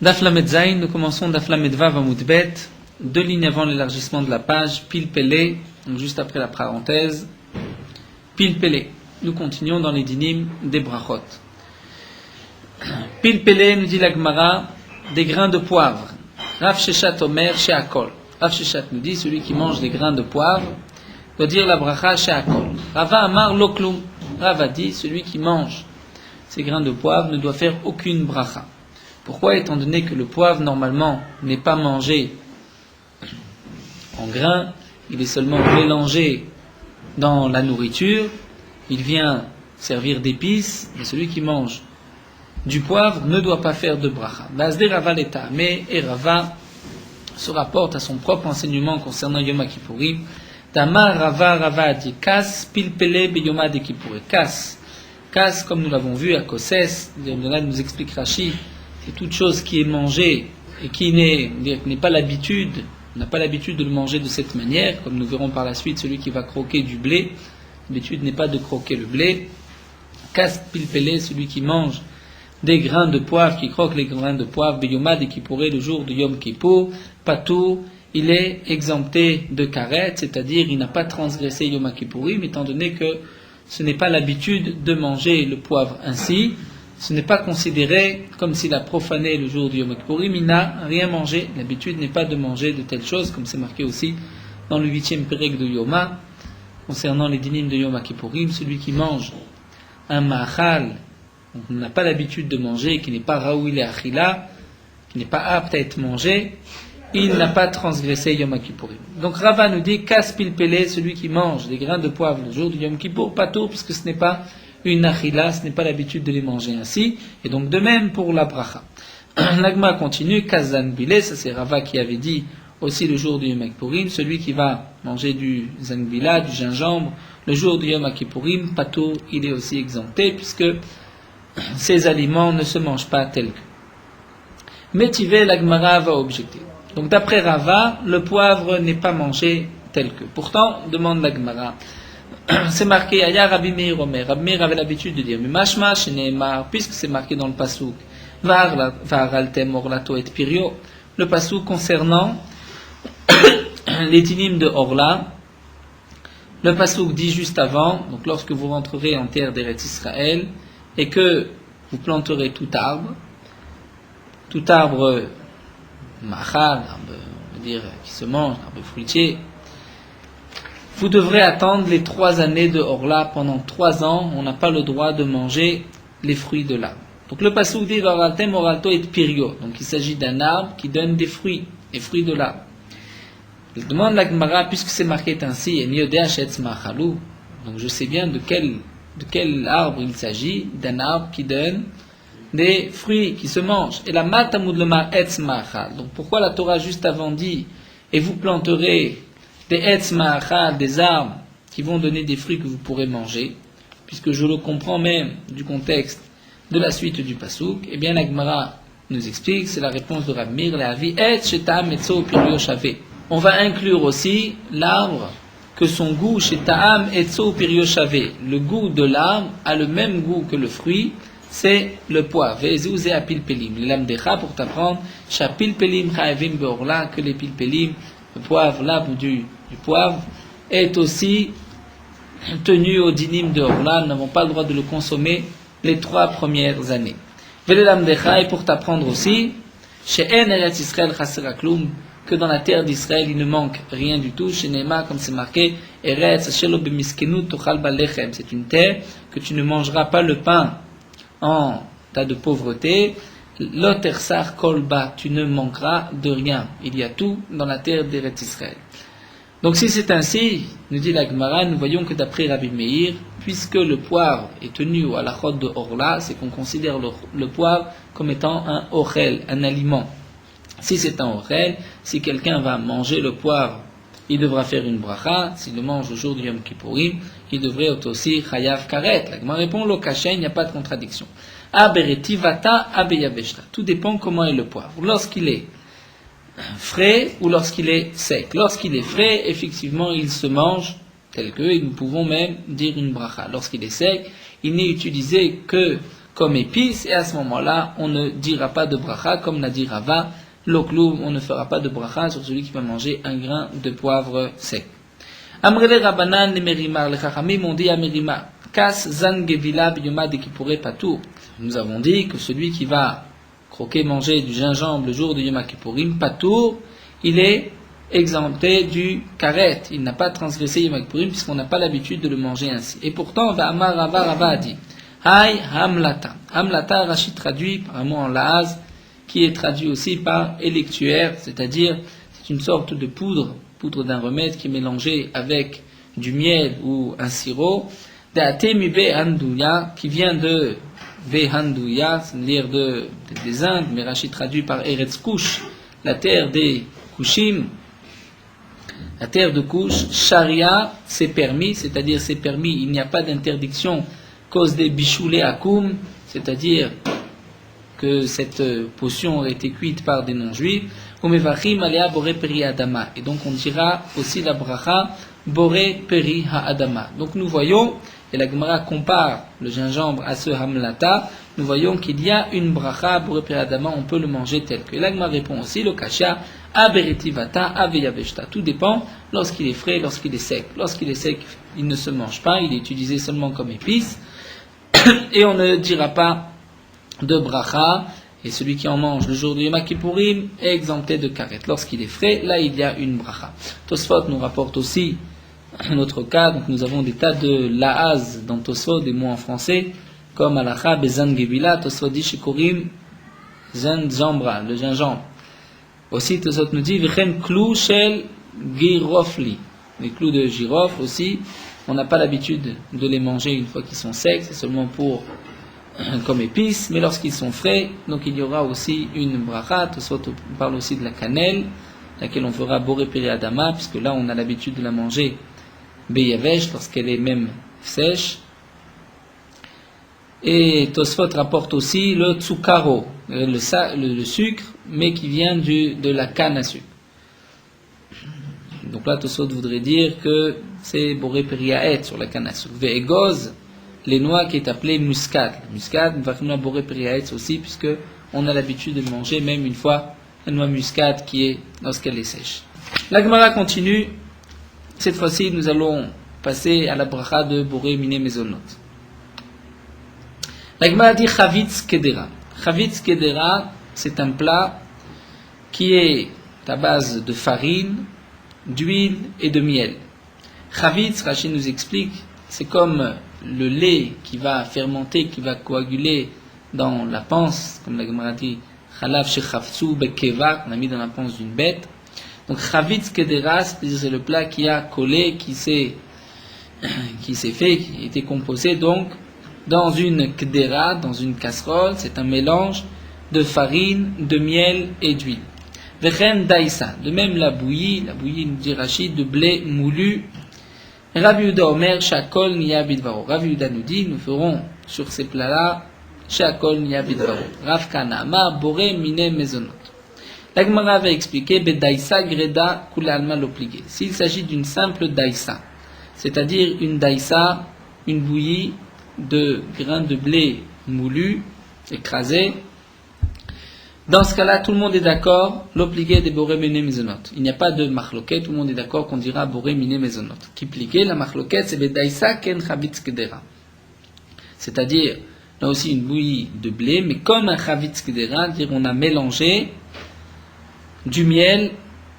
Daf Lamed Zayin, nous commençons Daf Lamed Vav Amud Bet, 2 lignes avant l'élargissement de la page, pile pelé, donc juste après la parenthèse, pile pelé. Nous continuons dans les dynimes des brachot. Pile pelé, nous dit la Gemara, des grains de poivre. Rav Sheshat Omer Sheakol. Rav Sheshat nous dit, celui qui mange des grains de poivre doit dire la bracha Sheakol. Rava Amar Loklum. Rav a dit, celui qui mange ces grains de poivre ne doit faire aucune bracha. Pourquoi? Étant donné que le poivre, normalement, n'est pas mangé en grains, il est seulement mélangé dans la nourriture, il vient servir d'épices, et celui qui mange du poivre ne doit pas faire de bracha. Bazde Rava l'État, mais Rava se rapporte à son propre enseignement concernant Yom Kippourim. Tamar Rava a dit Kas pilpele beyoma de Kippourim. Kas, comme nous l'avons vu à Kosses, là nous explique Rashi, c'est toute chose qui est mangée et qui n'est pas l'habitude, on n'a pas l'habitude de le manger de cette manière, comme nous verrons par la suite, celui qui va croquer du blé, l'habitude n'est pas de croquer le blé. Kas pilpele, celui qui mange des grains de poivre, qui croque les grains de poivre, beyomad et qui pourrait le jour de Yom Kippour, patou, il est exempté de karet, c'est-à-dire il n'a pas transgressé Yom Kippourim, étant donné que ce n'est pas l'habitude de manger le poivre ainsi. Ce n'est pas considéré comme s'il a profané le jour du Yom Kippourim, il n'a rien mangé. L'habitude n'est pas de manger de telles choses, comme c'est marqué aussi dans le 8e pérec de Yoma, concernant les dynimes de Yom Kippourim, celui qui mange un ma'achal, on n'a pas l'habitude de manger, qui n'est pas raoui achila, qui n'est pas apte à être mangé, il n'a pas transgressé Yom Kippourim. Donc Rava nous dit, Kas pilpele, celui qui mange des grains de poivre le jour du Yom Kippour, pas tout, puisque ce n'est pas une achila, ce n'est pas l'habitude de les manger ainsi, et donc de même pour la bracha. L'agma continue, Kazan bile, ça c'est Rava qui avait dit aussi le jour du Yom Kippourim, celui qui va manger du zangbila, du gingembre, le jour du Yom Kippourim, pato, il est aussi exempté, puisque ces aliments ne se mangent pas tels que. Métivé, l'agmara va objecter. Donc d'après Rava, le poivre n'est pas mangé tel que. Pourtant, demande l'agmara, c'est marqué Aya Rabbi Meir Omer. Rabbi Meir avait l'habitude de dire, mais mashma sheneemar, puisque c'est marqué dans le pasuk, Va'araltem orlato et pirio, le pasuk concernant les dynimes de Orla, le pasuk dit juste avant, donc lorsque vous rentrerez en terre d'Eretz Israël, et que vous planterez tout arbre machal, on va dire, qui se mange, arbre fruitier, vous devrez attendre les 3 années de Orla. Pendant 3 ans, on n'a pas le droit de manger les fruits de l'arbre. Donc le pasuk dit Varaltem oralto et pirio. Donc il s'agit d'un arbre qui donne des fruits, les fruits de l'arbre. Il demande la Gemara, puisque c'est marqué ainsi, donc je sais bien de quel arbre il s'agit, d'un arbre qui donne des fruits qui se mangent. Et la matamud lema etz ma'achal. Donc pourquoi la Torah juste avant dit et vous planterez des etz ma'achal, des arbres qui vont donner des fruits que vous pourrez manger, puisque je le comprends même du contexte de la suite du pasuk. Eh bien la Gemara nous explique, c'est la réponse de Rav Meir, la vie etz shetam etzo pirio shave. On va inclure aussi l'arbre que son goût chez ta'am etzo pirio shave. Le goût de l'arbre a le même goût que le fruit, c'est le poivre. Ve'ezouze a pilpelim. L'amdecha pour t'apprendre, sha pilpelim cha'evim beorla, que les pilpelim, le poivre, l'arbre du poivre, est aussi tenu au dinim de Orla. Nous n'avons pas le droit de le consommer les 3 premières années. Ve'lamdecha, et pour t'apprendre aussi, she'en eretz Israël chasera klum, que dans la terre d'Israël il ne manque rien du tout. Chez Neema, comme c'est marqué, eretz shelo b'miskenut tochal balechem, c'est une terre que tu ne mangeras pas le pain en tas de pauvreté. Lotersar kolba, tu ne manqueras de rien. Il y a tout dans la terre d'Eretz Israël. Donc si c'est ainsi, nous dit la Gemara, nous voyons que d'après Rabbi Meir, puisque le poivre est tenu à la chôte de Orla, c'est qu'on considère le poivre comme étant un orel, un aliment. Si c'est un orel, si quelqu'un va manger le poivre, il devra faire une bracha. S'il le mange au jour du Yom Kippourim, il devrait être aussi chayav karet. La Gemara répond, lo kachen, il n'y a pas de contradiction. Aberetivata, abeyabeshta. Tout dépend comment est le poivre. Lorsqu'il est frais ou lorsqu'il est sec. Lorsqu'il est frais, effectivement, il se mange tel que, et nous pouvons même dire une bracha. Lorsqu'il est sec, il n'est utilisé que comme épice, et à ce moment-là, on ne dira pas de bracha, comme l'a dit Rava, l'oklum, on ne fera pas de bracha sur celui qui va manger un grain de poivre sec. Amrele Rabanan le Merimar, le Chachamim ont dit à Merimar, Kas zan gevila biyoma de Kippouré patur. Nous avons dit que celui qui va croquer, manger du gingembre le jour de Yom Kippourim, patour, il est exempté du karet. Il n'a pas transgressé Yom Kippourim puisqu'on n'a pas l'habitude de le manger ainsi. Et pourtant, Amar Rava a dit, Hay hamlata. Hamlata, Rachid traduit par un mot en laaz, qui est traduit aussi par électuaire, c'est-à-dire c'est une sorte de poudre d'un remède qui est mélangé avec du miel ou un sirop, qui vient de Vehandouya, c'est-à-dire des Indes, mais Rachid traduit par Eretz Kush, la terre des Kushim, la terre de Kush. Sharia, c'est permis, c'est-à-dire c'est permis, il n'y a pas d'interdiction cause des bichoulé akoum, c'est-à-dire que cette potion aurait été cuite par des non-juifs. Et donc on dira aussi la bracha Boré Peri Ha'adama. Donc nous voyons, et la Gemara compare le gingembre à ce hamlata, nous voyons qu'il y a une bracha Boré Peri Ha'adama, on peut le manger tel que. Et la Gemara répond aussi, le kasha Aberetivata Aveyaveshta. Tout dépend lorsqu'il est frais, lorsqu'il est sec. Lorsqu'il est sec, il ne se mange pas, il est utilisé seulement comme épice, et on ne dira pas de bracha, et celui qui en mange le jour du Yom Kippourim est exempté de karet. Lorsqu'il est frais, là il y a une bracha. Tosfot nous rapporte aussi un autre cas, donc nous avons des tas de laaz dans Tosfot, des mots en français, comme alacha bezan gevila, Tosfot dit shikorim zan zambra, le gingembre. Aussi Tosfot nous dit v'chen klou shel girofli, les clous de girofle aussi, on n'a pas l'habitude de les manger une fois qu'ils sont secs, c'est seulement pour comme épices, mais lorsqu'ils sont frais, donc il y aura aussi une bracha. On parle aussi de la cannelle, laquelle on fera boré peri adama, puisque là on a l'habitude de la manger beyavesh, lorsqu'elle est même sèche. Et Tosfot rapporte aussi le tsukaro, le sucre, mais qui vient de la canne à sucre. Donc là Tosfot voudrait dire que c'est boré peri aet sur la canne à sucre. Ve'egoz, les noix qui est appelée muscade. Muscade, on va finir boré périaetz aussi, puisque on a l'habitude de manger même une fois la noix muscade qui est lorsqu'elle est sèche. La Gemara continue. Cette fois-ci, nous allons passer à la bracha de boré miné mezonot. La Gemara dit chavitz kedera. Chavitz kedera, c'est un plat qui est à base de farine, d'huile et de miel. Chavitz, Rachid nous explique, c'est comme le lait qui va fermenter, qui va coaguler dans la panse, comme la Gemara dit, chalav shechavtsu bekeva, qu'on a mis dans la panse d'une bête. Donc chavitz kedera, c'est le plat qui a collé, qui s'est fait, qui a été composé donc dans une kedera, dans une casserole. C'est un mélange de farine, de miel et d'huile. Vechen daïsa, de même la bouillie, nous dit Rachid, de blé moulu. Rav Yehuda Omer, Shakol Niya Bidvaro. Rav Yehuda nous dit, nous ferons sur ces plats-là, Shakol Niya Bidvaro. Rav Kana Amar, Boré Mine Mezonot. La Gemara va expliquer, Bedaïsa Greda Kula Alma Lopligé. S'il s'agit d'une simple daïsa, c'est-à-dire une daïsa, une bouillie de grains de blé moulu, écrasés, dans ce cas-là, tout le monde est d'accord, l'obligé des boré mine mezonot. Il n'y a pas de machloket, tout le monde est d'accord qu'on dira boré mine mezonot. Qui pliqué, la machloket, c'est bedaïsa ken chavitz kedera. C'est-à-dire, là aussi une bouillie de blé, mais comme un chavitz kedera, dire on a mélangé du miel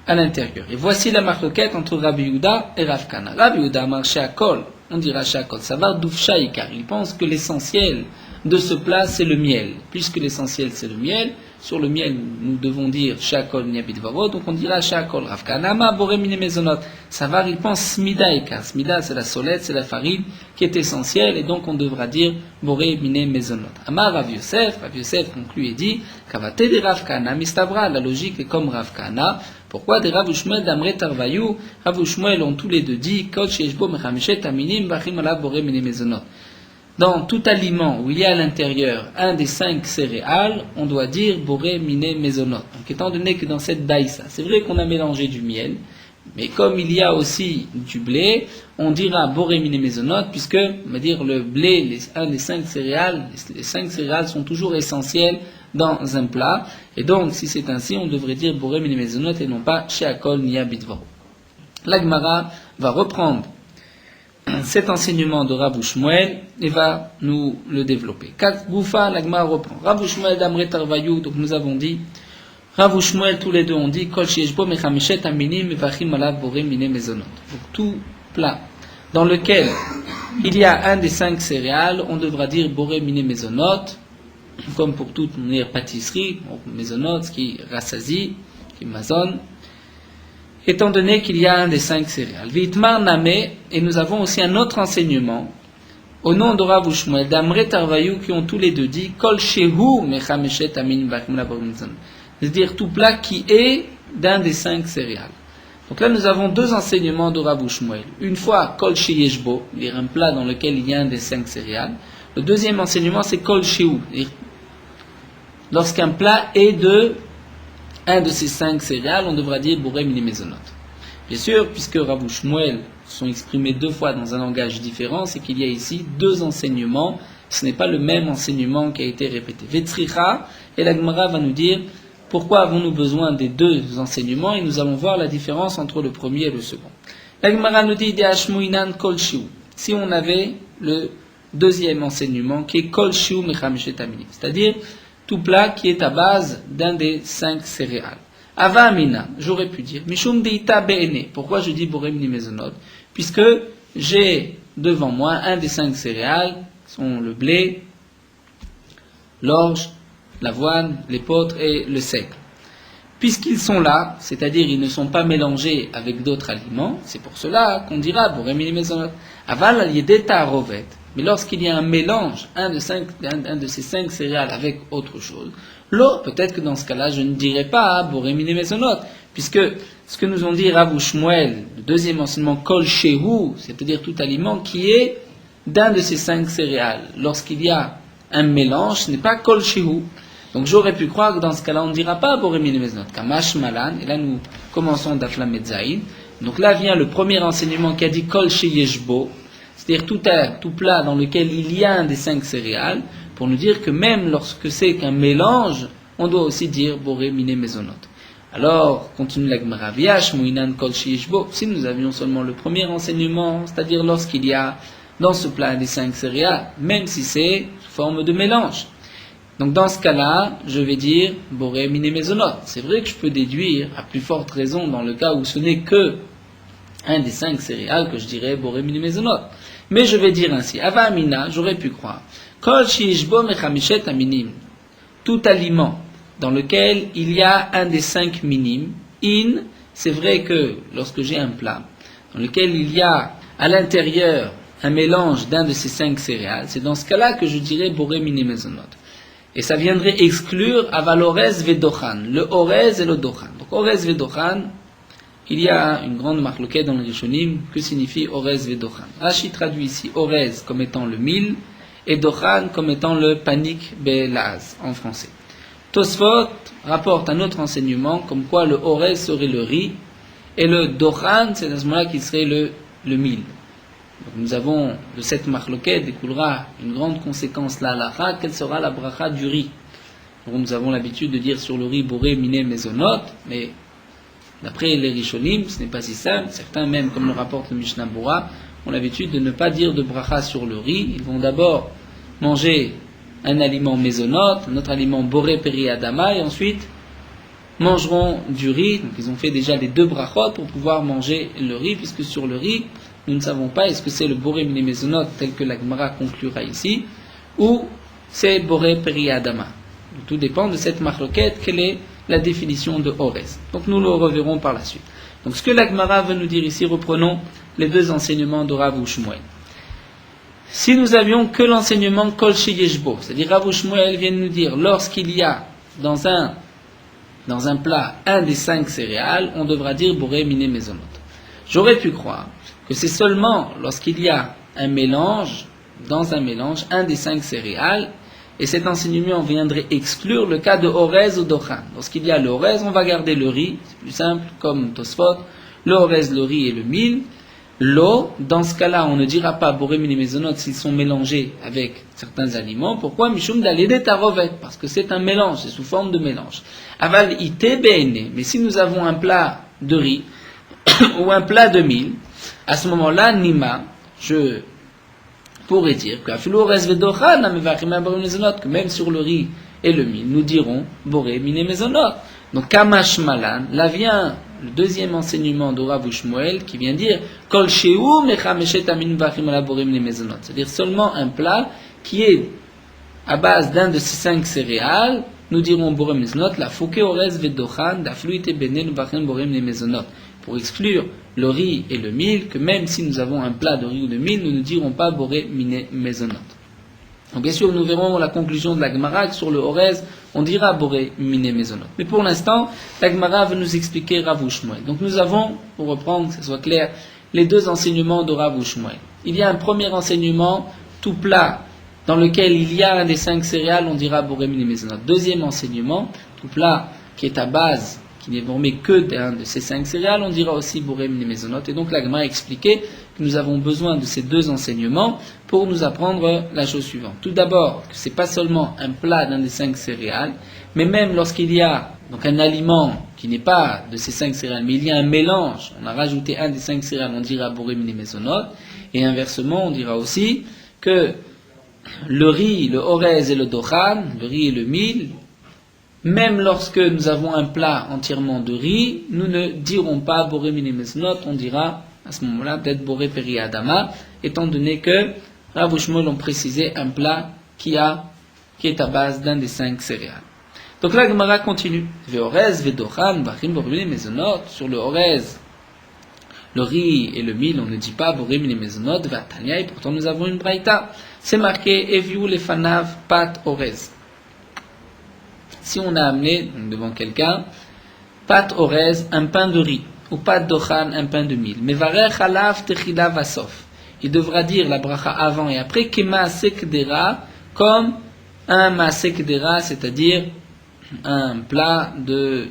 à l'intérieur. Et voici la machloket entre Rabbi Yehuda et Rav Kana. Rabbi Yehuda marché à kol, on dira shakol, ça va doufshaï, car il pense que l'essentiel de ce plat c'est le miel. Puisque l'essentiel c'est le miel, sur le miel, nous devons dire Shakol Niabidvaro, donc on dira Shakol Rav Kanama Boré Mine Mezonot. Savar, il pense Smida Eka. Smida, c'est la solette, c'est la farine qui est essentielle, et donc on devra dire Boré Mine Mezonot. Amar Rav Yosef conclut et dit Kavate de Rav Kana Mistavra, la logique est comme Rav Kana. Pourquoi des Rav Ushmuel d'Amre Tarvayou, Rav Ushmuel ont tous les deux dit Kol Sheshbo Mechameshet Aminim Bachim Ala Boré Mine Mezonot. Dans tout aliment où il y a à l'intérieur un des 5 céréales, on doit dire boré miné mezonot. Donc étant donné que dans cette daïsa, c'est vrai qu'on a mélangé du miel, Mais comme il y a aussi du blé, on dira boré miné mésonot, puisque, on va dire, le blé, un des 5 céréales, les 5 céréales sont toujours essentielles dans un plat. Et donc, si c'est ainsi, on devrait dire boré miné mésonot et non pas sheakol ni abitvaro. La Gemara va reprendre cet enseignement de Rav Shmuel et va nous le développer. Kat Goufa, la Gemara reprend. Rav Shmuel d'Amre Tarvayou, donc nous avons dit, Rav Shmuel, tous les deux ont dit, Kol shieshbo mechamishet aminim mevachim alav boré miné mezonot. Donc tout plat dans lequel il y a un des 5 céréales, on devra dire boré miné mezonot, comme pour toute pâtisserie, mezonot, qui rassasie, qui mazonne, étant donné qu'il y a un des 5 céréales. Vitmar namé, et nous avons aussi un autre enseignement, au nom de Rav Shmuel, d'Amre Tarvayou, qui ont tous les deux dit, Kol shehu mechamishet aminim mevachim alav boré miné mezonot. C'est-à-dire tout plat qui est d'un des 5 céréales. Donc là, nous avons 2 enseignements de Rav Shmuel. Une fois, Kol sheyeshbo, c'est-à-dire un plat dans lequel il y a un des 5 céréales. Le deuxième enseignement, c'est Kol shehu, c'est-à-dire lorsqu'un plat est de un de ces 5 céréales, on devra dire boré miné mezonot. Bien sûr, puisque Rav Shmuel sont exprimés 2 fois dans un langage différent, c'est qu'il y a ici 2 enseignements. Ce n'est pas le même enseignement qui a été répété. Vetzricha, et la Gemara va nous dire pourquoi avons-nous besoin des 2 enseignements, et nous allons voir la différence entre le premier et le second. La Gemara nous dit Kol shiu. Si on avait le deuxième enseignement qui est Kol shiu mechamishet aminim, c'est-à-dire tout plat qui est à base d'un des 5 céréales. Ava amina, j'aurais pu dire Mishum deita be'ene. Pourquoi je dis boré miné mezonot? Puisque j'ai devant moi un des 5 céréales, qui sont le blé, l'orge, l'avoine, l'épeautre et le seigle. Puisqu'ils sont là, c'est-à-dire ils ne sont pas mélangés avec d'autres aliments, c'est pour cela qu'on dira boré miné mezonot. Aval al yedeta rovet. Mais lorsqu'il y a un mélange, un de ces 5 céréales avec autre chose, là, peut-être que dans ce cas-là, je ne dirais pas boré miné mezonot, puisque ce que nous ont dit Rav Shmuel, le deuxième enseignement, Kol shehu, c'est-à-dire tout aliment qui est d'un de ces 5 céréales. Lorsqu'il y a un mélange, ce n'est pas Kol shehu. Donc j'aurais pu croire que dans ce cas-là, on ne dira pas boré miné mezonot, kamash malan, et là nous commençons d'Afla Medzaïn. Donc là vient le premier enseignement qui a dit Kol sheyeshbo, c'est-à-dire tout plat dans lequel il y a un des 5 céréales, pour nous dire que même lorsque c'est qu'un mélange, on doit aussi dire boré miné mezonot. Alors, continue la Gemara, viash muinan kol sheyeshbo, si nous avions seulement le premier enseignement, c'est-à-dire lorsqu'il y a dans ce plat un des 5 céréales, même si c'est sous forme de mélange. Donc dans ce cas-là, je vais dire boré miné mezonot. C'est vrai que je peux déduire, à plus forte raison, dans le cas où ce n'est que un des 5 céréales, que je dirais boré miné mezonot. Mais je vais dire ainsi, ava amina, j'aurais pu croire, kol sheyeshbo mechamishet aminim, tout aliment dans lequel il y a un des 5 minimes, c'est vrai que lorsque j'ai un plat, dans lequel il y a à l'intérieur un mélange d'un de ces 5 céréales, c'est dans ce cas-là que je dirais boré miné mezonot. Et ça viendrait exclure aval orez vedochan, le orez et le dochan. Donc orez vedochan, il y a une grande marloquette dans le Rishonim, que signifie orez vedochan. Rashi traduit ici orez comme étant le mil, et dochan comme étant le panik belaz en français. Tosfot rapporte un autre enseignement, comme quoi le orez serait le riz, et le dochan, c'est à ce moment-là qu'il serait le mil. Donc nous avons, de cette marloquette découlera une grande conséquence, la halakha, quelle sera la bracha du riz. Donc nous avons l'habitude de dire sur le riz boré miné mezonot, mais d'après les Rishonim, ce n'est pas si simple. Certains, même comme le rapporte le Mishnah Bora, ont l'habitude de ne pas dire de bracha sur le riz. Ils vont d'abord manger un aliment mezonot, un autre aliment boré peri adama, et ensuite mangeront du riz. Donc ils ont fait déjà les 2 brachot pour pouvoir manger le riz, puisque sur le riz, nous ne savons pas est-ce que c'est le boré miné mezonot tel que la Gemara conclura ici, ou c'est boré peri adama. Donc, tout dépend de cette marloquette, quelle est la définition de orez. Donc nous le reverrons par la suite. Donc ce que la Gemara veut nous dire ici, reprenons les 2 enseignements de Rav Shmuel. Si nous avions que l'enseignement kol sheyeshbo, c'est-à-dire Rav Shmuel vient de nous dire, lorsqu'il y a dans un plat un des 5 céréales, on devra dire boré miné mezonot. J'aurais pu croire que c'est seulement lorsqu'il y a un mélange, dans un mélange, un des 5 céréales, et cet enseignement viendrait exclure le cas de orez ou dochan. Lorsqu'il y a le orez, on va garder le riz, c'est plus simple, comme Tosfot, le orez, le riz et le mil. L'eau, dans ce cas-là, on ne dira pas boré mine mezonot s'ils sont mélangés avec certains aliments. Pourquoi? Mishum dalede tarovet, parce que c'est un mélange, c'est sous forme de mélange. Aval ite beene, mais si nous avons un plat de riz ou un plat de mil, à ce moment-là, nima, je pourrais dire que même sur le riz et le mil, nous dirons boré mine mezonot. Donc kamash malan, là vient le deuxième enseignement de Rav Shmuel qui vient dire kol sheu mechameshet amin vachim ala boré mine mezonot, c'est-à-dire seulement un plat qui est à base d'un de ces 5 céréales, nous dirons boré mine mezonot, la fouke orez vedochan dafluite benen vachim boré mine mezonot, pour exclure le riz et le mil, que même si nous avons un plat de riz ou de mil, nous ne dirons pas boré mine mezonot. Donc bien sûr, nous verrons la conclusion de la Gemara sur le orez, on dira boré mine mezonot. Mais pour l'instant, la Gemara veut nous expliquer Rav Shmuel. Donc nous avons, pour reprendre, que ce soit clair, les 2 enseignements de Rav Shmuel. Il y a un premier enseignement, tout plat, dans lequel il y a un des 5 céréales, on dira boré mine mezonot. Deuxième enseignement, tout plat qui est à base, qui n'est formé que d'un de ces 5 céréales, on dira aussi boré mine mezonot. Et donc la Gemara a expliqué que nous avons besoin de ces 2 enseignements pour nous apprendre la chose suivante. Tout d'abord, que ce n'est pas seulement un plat d'un des 5 céréales, mais même lorsqu'il y a donc un aliment qui n'est pas de ces 5 céréales, mais il y a un mélange, on a rajouté un des 5 céréales, on dira boré mine mezonot, et inversement, on dira aussi que le riz, le orez et le dochan, le riz et le mil, même lorsque nous avons un plat entièrement de riz, nous ne dirons pas boré mine mezonot, on dira à ce moment-là peut-être boré peri adama, étant donné que Rav Shmuel ont précisé un plat qui est à base d'un des 5 céréales. Donc la Gemara continue. Ve'orez ve'dochan vachim boré mine mezonot, sur le orez, le riz et le mil, on ne dit pas boré mine mezonot, ve'atania, et pourtant nous avons une braïta. C'est marqué eviu lefanav pat orez. Si on a amené devant quelqu'un pat orez, un pain de riz, ou pat dochan, un pain de mil, mais varech alav techila vasof, il devra dire la bracha avant et après, kema sekdera, comme un masekdera, c'est-à-dire un plat de,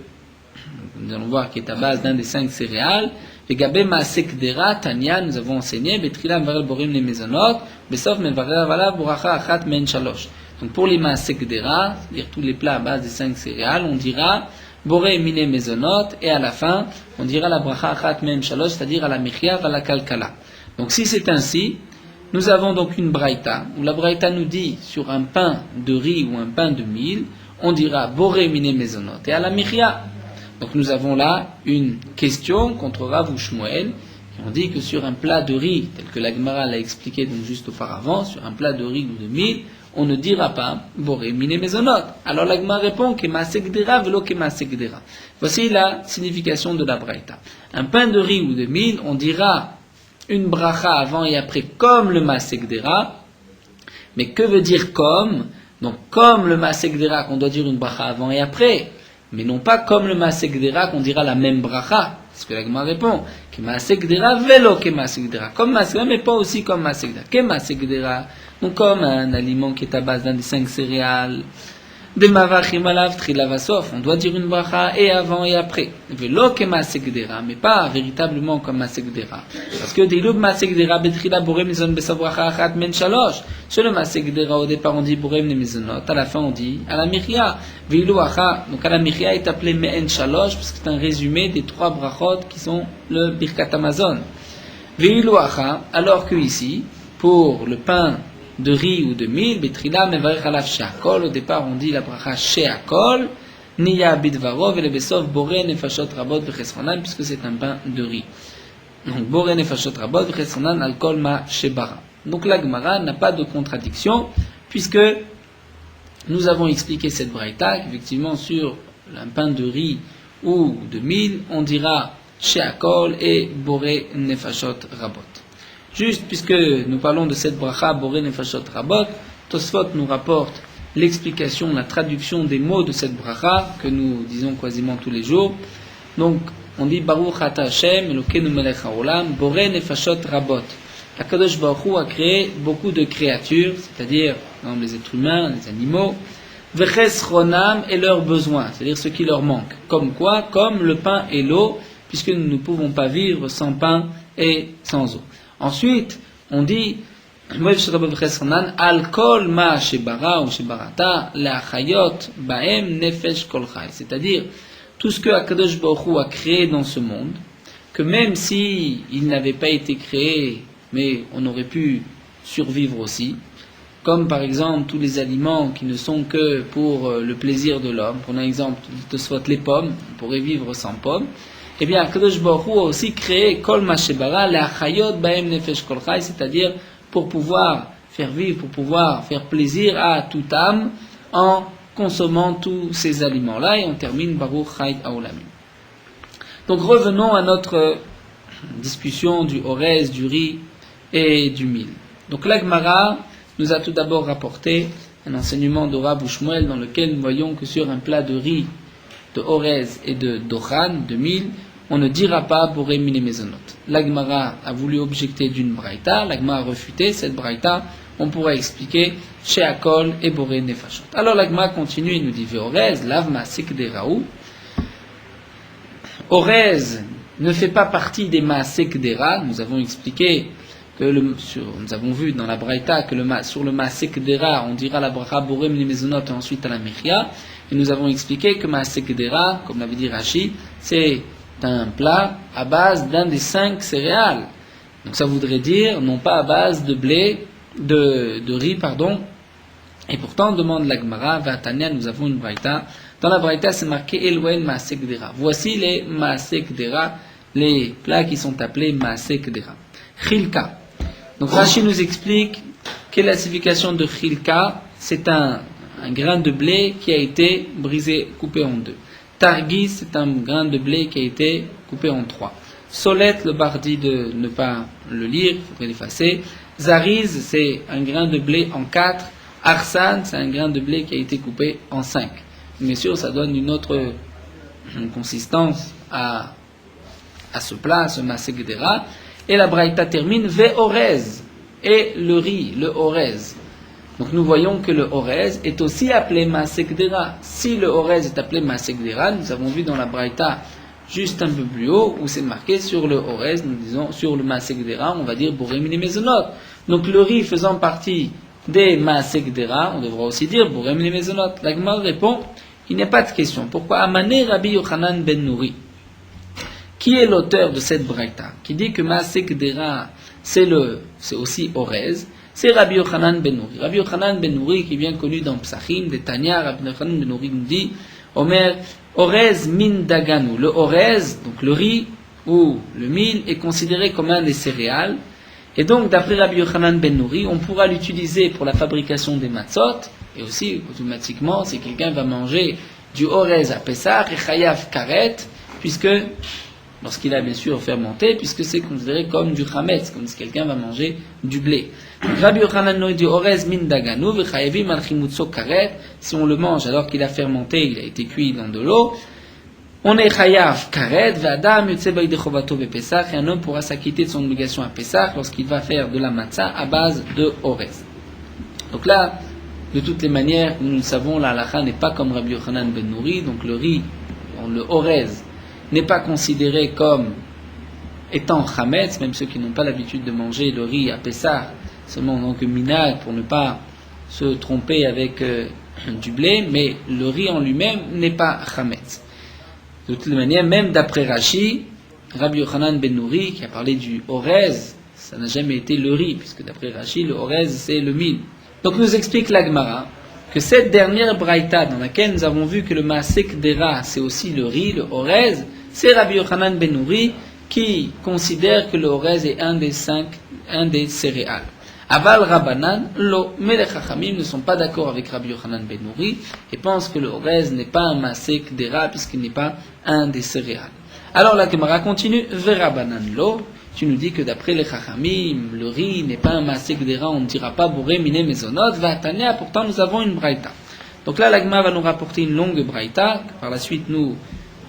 nous allons voir, qui est à base d'un des 5 céréales. Vegabe masekdera, tanya, nous avons enseigné, betrila varel borim le mezonot, besof mevarel vala buracha achat men shalosh. Donc pour les masekdera, c'est-à-dire tous les plats à base des 5 céréales, on dira boré mine mezonot, et à la fin, on dira la bracha achat men shalosh, c'est-à-dire à la mechia vala kalkala. Donc si c'est ainsi, nous avons donc une braïta, où la braïta nous dit sur un pain de riz ou un pain de mil, on dira boré mine mezonot, et à la mechia. Donc nous avons là une question contre Rav Shmuel, qui ont dit que sur un plat de riz, tel que la Gemara l'a expliqué donc juste auparavant, sur un plat de riz ou de mil, on ne dira pas boré mine mezonot. Alors la Gemara répond que masekdera velo que masekdera. Voici la signification de la braïta. Un pain de riz ou de mil, on dira une bracha avant et après comme le masekdera. Mais que veut dire comme? Donc comme le masekdera qu'on doit dire une bracha avant et après, mais non pas comme le masekdera qu'on dira la même bracha. Parce que la Gemara répond que masekdera velo que masekdera. Comme masekdera, mais pas aussi comme masekdera. Que masekdera, donc comme un aliment qui est à base d'un des 5 céréales. De mavachim alav trilavasof, on doit dire une bracha et avant et après. Velo que masekdera, mais pas véritablement comme masekdera. Parce que des loub masekdera betrila borem mizon besabracha achat men shalosh. Sur le masekdera au départ on dit borem ne mizonot, à la fin on dit à la michia. Veilu acha, donc à la michia est appelé me'en shalosh parce que c'est un résumé des 3 brachot qui sont le birkat Amazon. Veilu acha, alors que ici, pour le pain de riz ou de mil, betrila mevarech alav she'akol, au départ on dit la bracha she'akol, niya bidvarov, et le besov boré nefashot rabot v'chesronan, puisque c'est un pain de riz. Donc boré nefashot rabot v'chesronan al kol ma shebara. Donc la Gemara n'a pas de contradiction, puisque nous avons expliqué cette braïta, qu'effectivement sur un pain de riz ou de mil, on dira she'akol et boré nefashot rabot. Juste puisque nous parlons de cette bracha, boré nefashot rabot, Tosfot nous rapporte l'explication, la traduction des mots de cette bracha, que nous disons quasiment tous les jours. Donc, on dit Baruch ata Hashem, Elokeinu melech haolam, boré nefashot rabot. Akadosh Baruch Hu a créé beaucoup de créatures, c'est-à-dire les êtres humains, les animaux, vechesronam et leurs besoins, c'est-à-dire ce qui leur manque. Comme quoi? Comme le pain et l'eau puisque nous ne pouvons pas vivre sans pain et sans eau. Ensuite, on dit, Al kol ma shebara ou shebarata le'achayot baem nefesh kol chai. C'est-à-dire, tout ce que Akadosh Baruch Hu a créé dans ce monde, que même si il n'avait pas été créé, mais on aurait pu survivre aussi, comme par exemple tous les aliments qui ne sont que pour le plaisir de l'homme. Pour un exemple, soit les pommes, on pourrait vivre sans pommes. Eh bien, Akadosh Baruch Hu a aussi créé kol ma shebara le'achayot baem nefesh kol chai, c'est-à-dire pour pouvoir faire vivre, pour pouvoir faire plaisir à toute âme en consommant tous ces aliments-là. Et on termine Baruch Chai Haolamim. Donc revenons à notre discussion du orez, du riz et du mil. Donc la Gemara nous a tout d'abord rapporté un enseignement de Rav Shmuel dans lequel nous voyons que sur un plat de riz, de orez et de dochan, de mil, on ne dira pas boré mine mezonot. La Gemara a voulu objecter d'une braïta, la Gemara a refuté cette braïta, on pourrait expliquer chez Akol et boré nefashot. Alors la Gemara continue et nous dit orez, lavma sekderaou. Orez ne fait pas partie des maasekdera. Nous avons expliqué que nous avons vu dans la braïta que sur le maasekdera, on dira la bracha boré mine mezonot et ensuite à la mechia. Et nous avons expliqué que maasekdera, comme l'avait dit Rashi, c'est un plat à base d'un des 5 céréales. Donc ça voudrait dire, non pas à base de blé, de riz, pardon. Et pourtant, demande la Gemara, Vatania, nous avons une braïta. Dans la braïta, c'est marqué Elohen Maasekdera. Voici les Maasekdera, les plats qui sont appelés Maasekdera. Chilka. Donc Rashi nous explique quelle est la signification de Chilka. C'est un grain de blé qui a été brisé, coupé en deux. Targis, c'est un grain de blé qui a été coupé en 3. Solette, le bardi de ne pas le lire, il faudrait l'effacer. Zariz, c'est un grain de blé en 4. Arsan, c'est un grain de blé qui a été coupé en 5. Bien sûr, ça donne une autre consistance à ce plat, à ce maasekdera. Et la braïta termine, ve orez, et le riz, le orez. Donc nous voyons que le orez est aussi appelé maasekdera. Si le orez est appelé maasekdera, nous avons vu dans la braïta juste un peu plus haut où c'est marqué sur le orez, nous disons sur le maasekdera, on va dire boré mine mezonot. Donc le riz faisant partie des maasekdera, on devra aussi dire boré mine mezonot. La Gemara répond, il n'y a pas de question. Pourquoi Amané Rabbi Yochanan ben Nouri, qui est l'auteur de cette braïta, qui dit que maasekdera c'est aussi orez, c'est Rabbi Yochanan ben Nouri. Rabbi Yochanan ben Nouri, qui est bien connu dans Psachim, des Tanya, Rabbi Yochanan ben Nouri nous dit, Omer, orez min daganu. Le orez, donc le riz ou le mil, est considéré comme un des céréales. Et donc, d'après Rabbi Yochanan ben Nouri, on pourra l'utiliser pour la fabrication des matzot, et aussi, automatiquement, si quelqu'un va manger du orez à Pessah, et chayav karet, puisque lorsqu'il a bien sûr fermenté, puisque c'est considéré comme du chametz, comme si quelqu'un va manger du blé. Donc, Rabbi Yochanan nous dit orez min daganu v'chayevim al chimutzo karet. Si on le mange alors qu'il a fermenté, il a été cuit dans de l'eau, on est chayav karet v'adam yotze b'yidei chovato bePesach, et un homme pourra s'acquitter de son obligation à Pessah lorsqu'il va faire de la matzah à base de orez. Donc là, de toutes les manières, nous le savons, la halakha n'est pas comme Rabbi Yochanan ben Nouri, donc le riz, le orez, n'est pas considéré comme étant chametz, même ceux qui n'ont pas l'habitude de manger le riz à Pessah, seulement en tant que minag, pour ne pas se tromper avec du blé, mais le riz en lui-même n'est pas chametz. De toute manière, même d'après Rashi, Rabbi Yochanan ben Nouri, qui a parlé du orez, ça n'a jamais été le riz, puisque d'après Rashi, le orez c'est le mil. Donc nous explique la Gemara que cette dernière braïta dans laquelle nous avons vu que le maasekdera c'est aussi le riz, le orez, c'est Rabbi Yochanan ben Nouri qui considère que le orez est un des céréales. Aval Rabbanan, lo, mais les Chachamim ne sont pas d'accord avec Rabbi Yochanan ben Nouri et pensent que le orez n'est pas un maasekdera puisqu'il n'est pas un des céréales. Alors la Gemara continue, ve Rabbanan lo, tu nous dis que d'après les Chachamim, le riz n'est pas un maasekdera, on ne dira pas boré mine mezonot, va Tanya, pourtant nous avons une braïta. Donc là la Gemara va nous rapporter une longue braïta, par la suite nous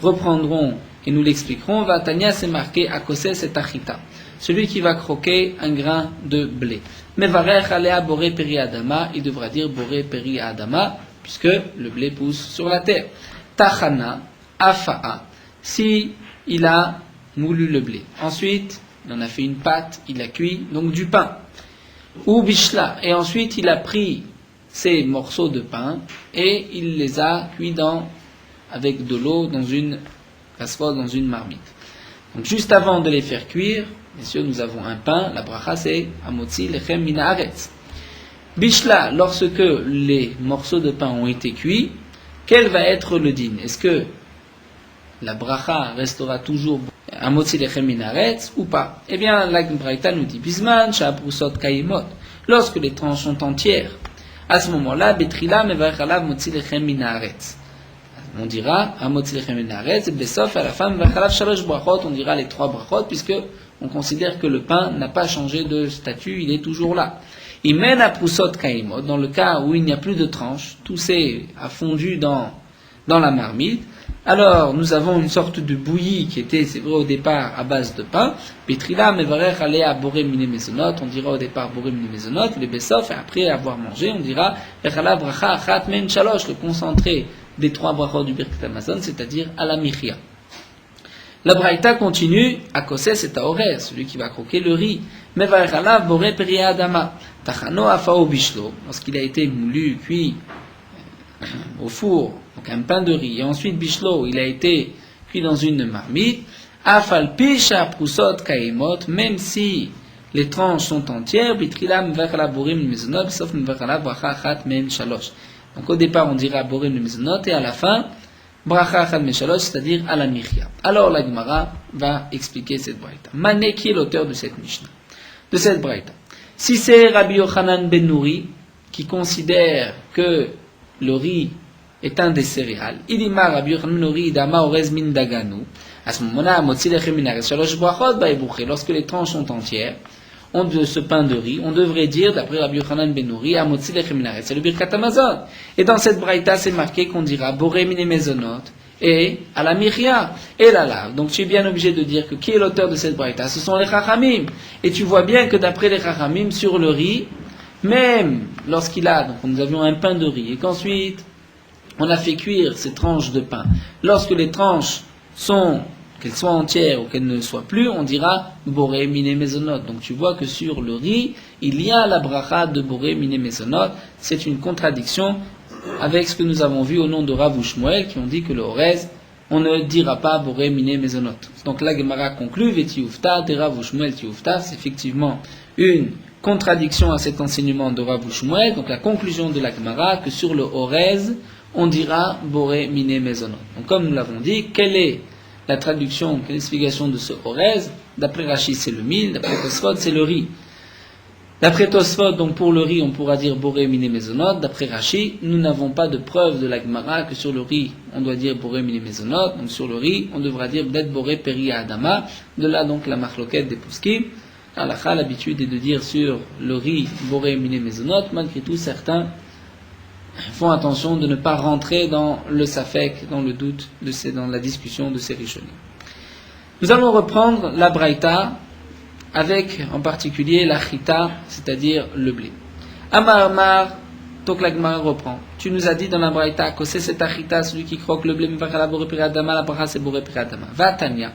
reprendrons et nous l'expliquerons. Vatania, c'est marqué à Kosses et Achita, celui qui va croquer un grain de blé. Mais varech alea boré peri adama, il devra dire boré peri adama, puisque le blé pousse sur la terre. Tachana, afa'a, si il a moulu le blé. Ensuite, il en a fait une pâte, il a cuit, donc du pain. Ou bishla, et ensuite il a pris ces morceaux de pain et il les a cuits avec de l'eau dans une casserole, dans une marmite. Donc juste avant de les faire cuire, messieurs, nous avons un pain, la bracha c'est amotzi lechem min haaretz. Bishla, lorsque les morceaux de pain ont été cuits, quel va être le din? Est-ce que la bracha restera toujours amotzi lechem min haaretz ou pas? Eh bien, la Braïta nous dit bisman sha'aprusot kaimot. Lorsque les tranches sont entières, à ce moment-là, betrila mevarech alav motzi lechem min haaretz. On dira amotzi lechem min haaretz, besof à la fin mevarech alav shalosh brachot. On dira les 3 brachot puisque on considère que le pain n'a pas changé de statut, il est toujours là. Il mène à Poussot Kaimot, dans le cas où il n'y a plus de tranches, tout a fondu dans la marmite. Alors, nous avons une sorte de bouillie qui était, c'est vrai, au départ à base de pain. Petrila, mevarech alea boré mine mezonot. On dira au départ boré mine mezonot, le besof, et après avoir mangé, on dira echala bracha achat men shalosh, le concentré des 3 brachot du Birkat Hamazon, c'est-à-dire à la michia. La Braïta continue, à Kosses et à Orez, celui qui va croquer le riz. Mevarech alav boré peria adama. Tachano afao bishlo, lorsqu'il a été moulu, cuit au four, donc un pain de riz, et ensuite bishlo, il a été cuit dans une marmite. Afal pisha prusot kaimot, même si les tranches sont entières, bitrila mevarech alav boré mezonot, sauf mevarech alav bracha achat men shalosh. Donc au départ on dira boré mezonot, et à la fin, bracha achat men shalosh, c'est-à-dire à la michia. Alors la Gemara va expliquer cette braïta. Mané, qui est l'auteur de cette Mishnah, de cette braïta? Si c'est Rabbi Yochanan ben Nouri qui considère que le riz est un des céréales, Idima Rabbi Yochanan ben Nouri dama orez min daganu. À ce moment-là, motzi lechem min haaretz shalosh brachot ba'ebuché. Lorsque les tranches sont entières, de ce pain de riz, on devrait dire, d'après Rabbi Yochanan ben Nouri, amotzi lechem min haaretz, c'est le Birkat Hamazon. Et dans cette braïta, c'est marqué qu'on dira boré mine mezonot et à la miria et la lave. Donc tu es bien obligé de dire que qui est l'auteur de cette braïta? Ce sont les chachamim. Et tu vois bien que d'après les chachamim, sur le riz, même lorsqu'il a, donc nous avions un pain de riz, et qu'ensuite on a fait cuire ces tranches de pain, lorsque les tranches qu'elles soient entières ou qu'elles ne soient plus, on dira boré mine mezonot. Donc tu vois que sur le riz, il y a la bracha de boré mine mezonot. C'est une contradiction avec ce que nous avons vu au nom de Rav Shmuel, qui ont dit que le Orez, on ne dira pas boré mine mezonot. Donc la Gemara conclut, veti ufta, de Rav Shmuel ti ufta, c'est effectivement une contradiction à cet enseignement de Rav Shmuel. Donc la conclusion de la Gemara, que sur le Orez, on dira boré mine mezonot. Donc comme nous l'avons dit, quelle est la traduction, quelle est l'explication de ce Orez? D'après Rashi, c'est le mil, d'après Tosfot, c'est le riz. D'après Tosfot, donc pour le riz, on pourra dire boré mine mezonot. D'après Rashi, nous n'avons pas de preuve de la Gemara que sur le riz, on doit dire boré mine mezonot. Donc sur le riz, on devra dire bdet boré peria adama. De là donc la machloket des poskim. Halakha, l'habitude est de dire sur le riz boré mine mezonot. Malgré tout, certains font attention de ne pas rentrer dans le safek, dans le doute, dans la discussion de ces rishonim. Nous allons reprendre la braïta avec en particulier la chita, c'est-à-dire le blé. Amar, donc la Gemara reprend. Tu nous as dit dans la braïta que c'est cette chita, celui qui croque le blé, la bracha c'est boré piradama. Va Tanya.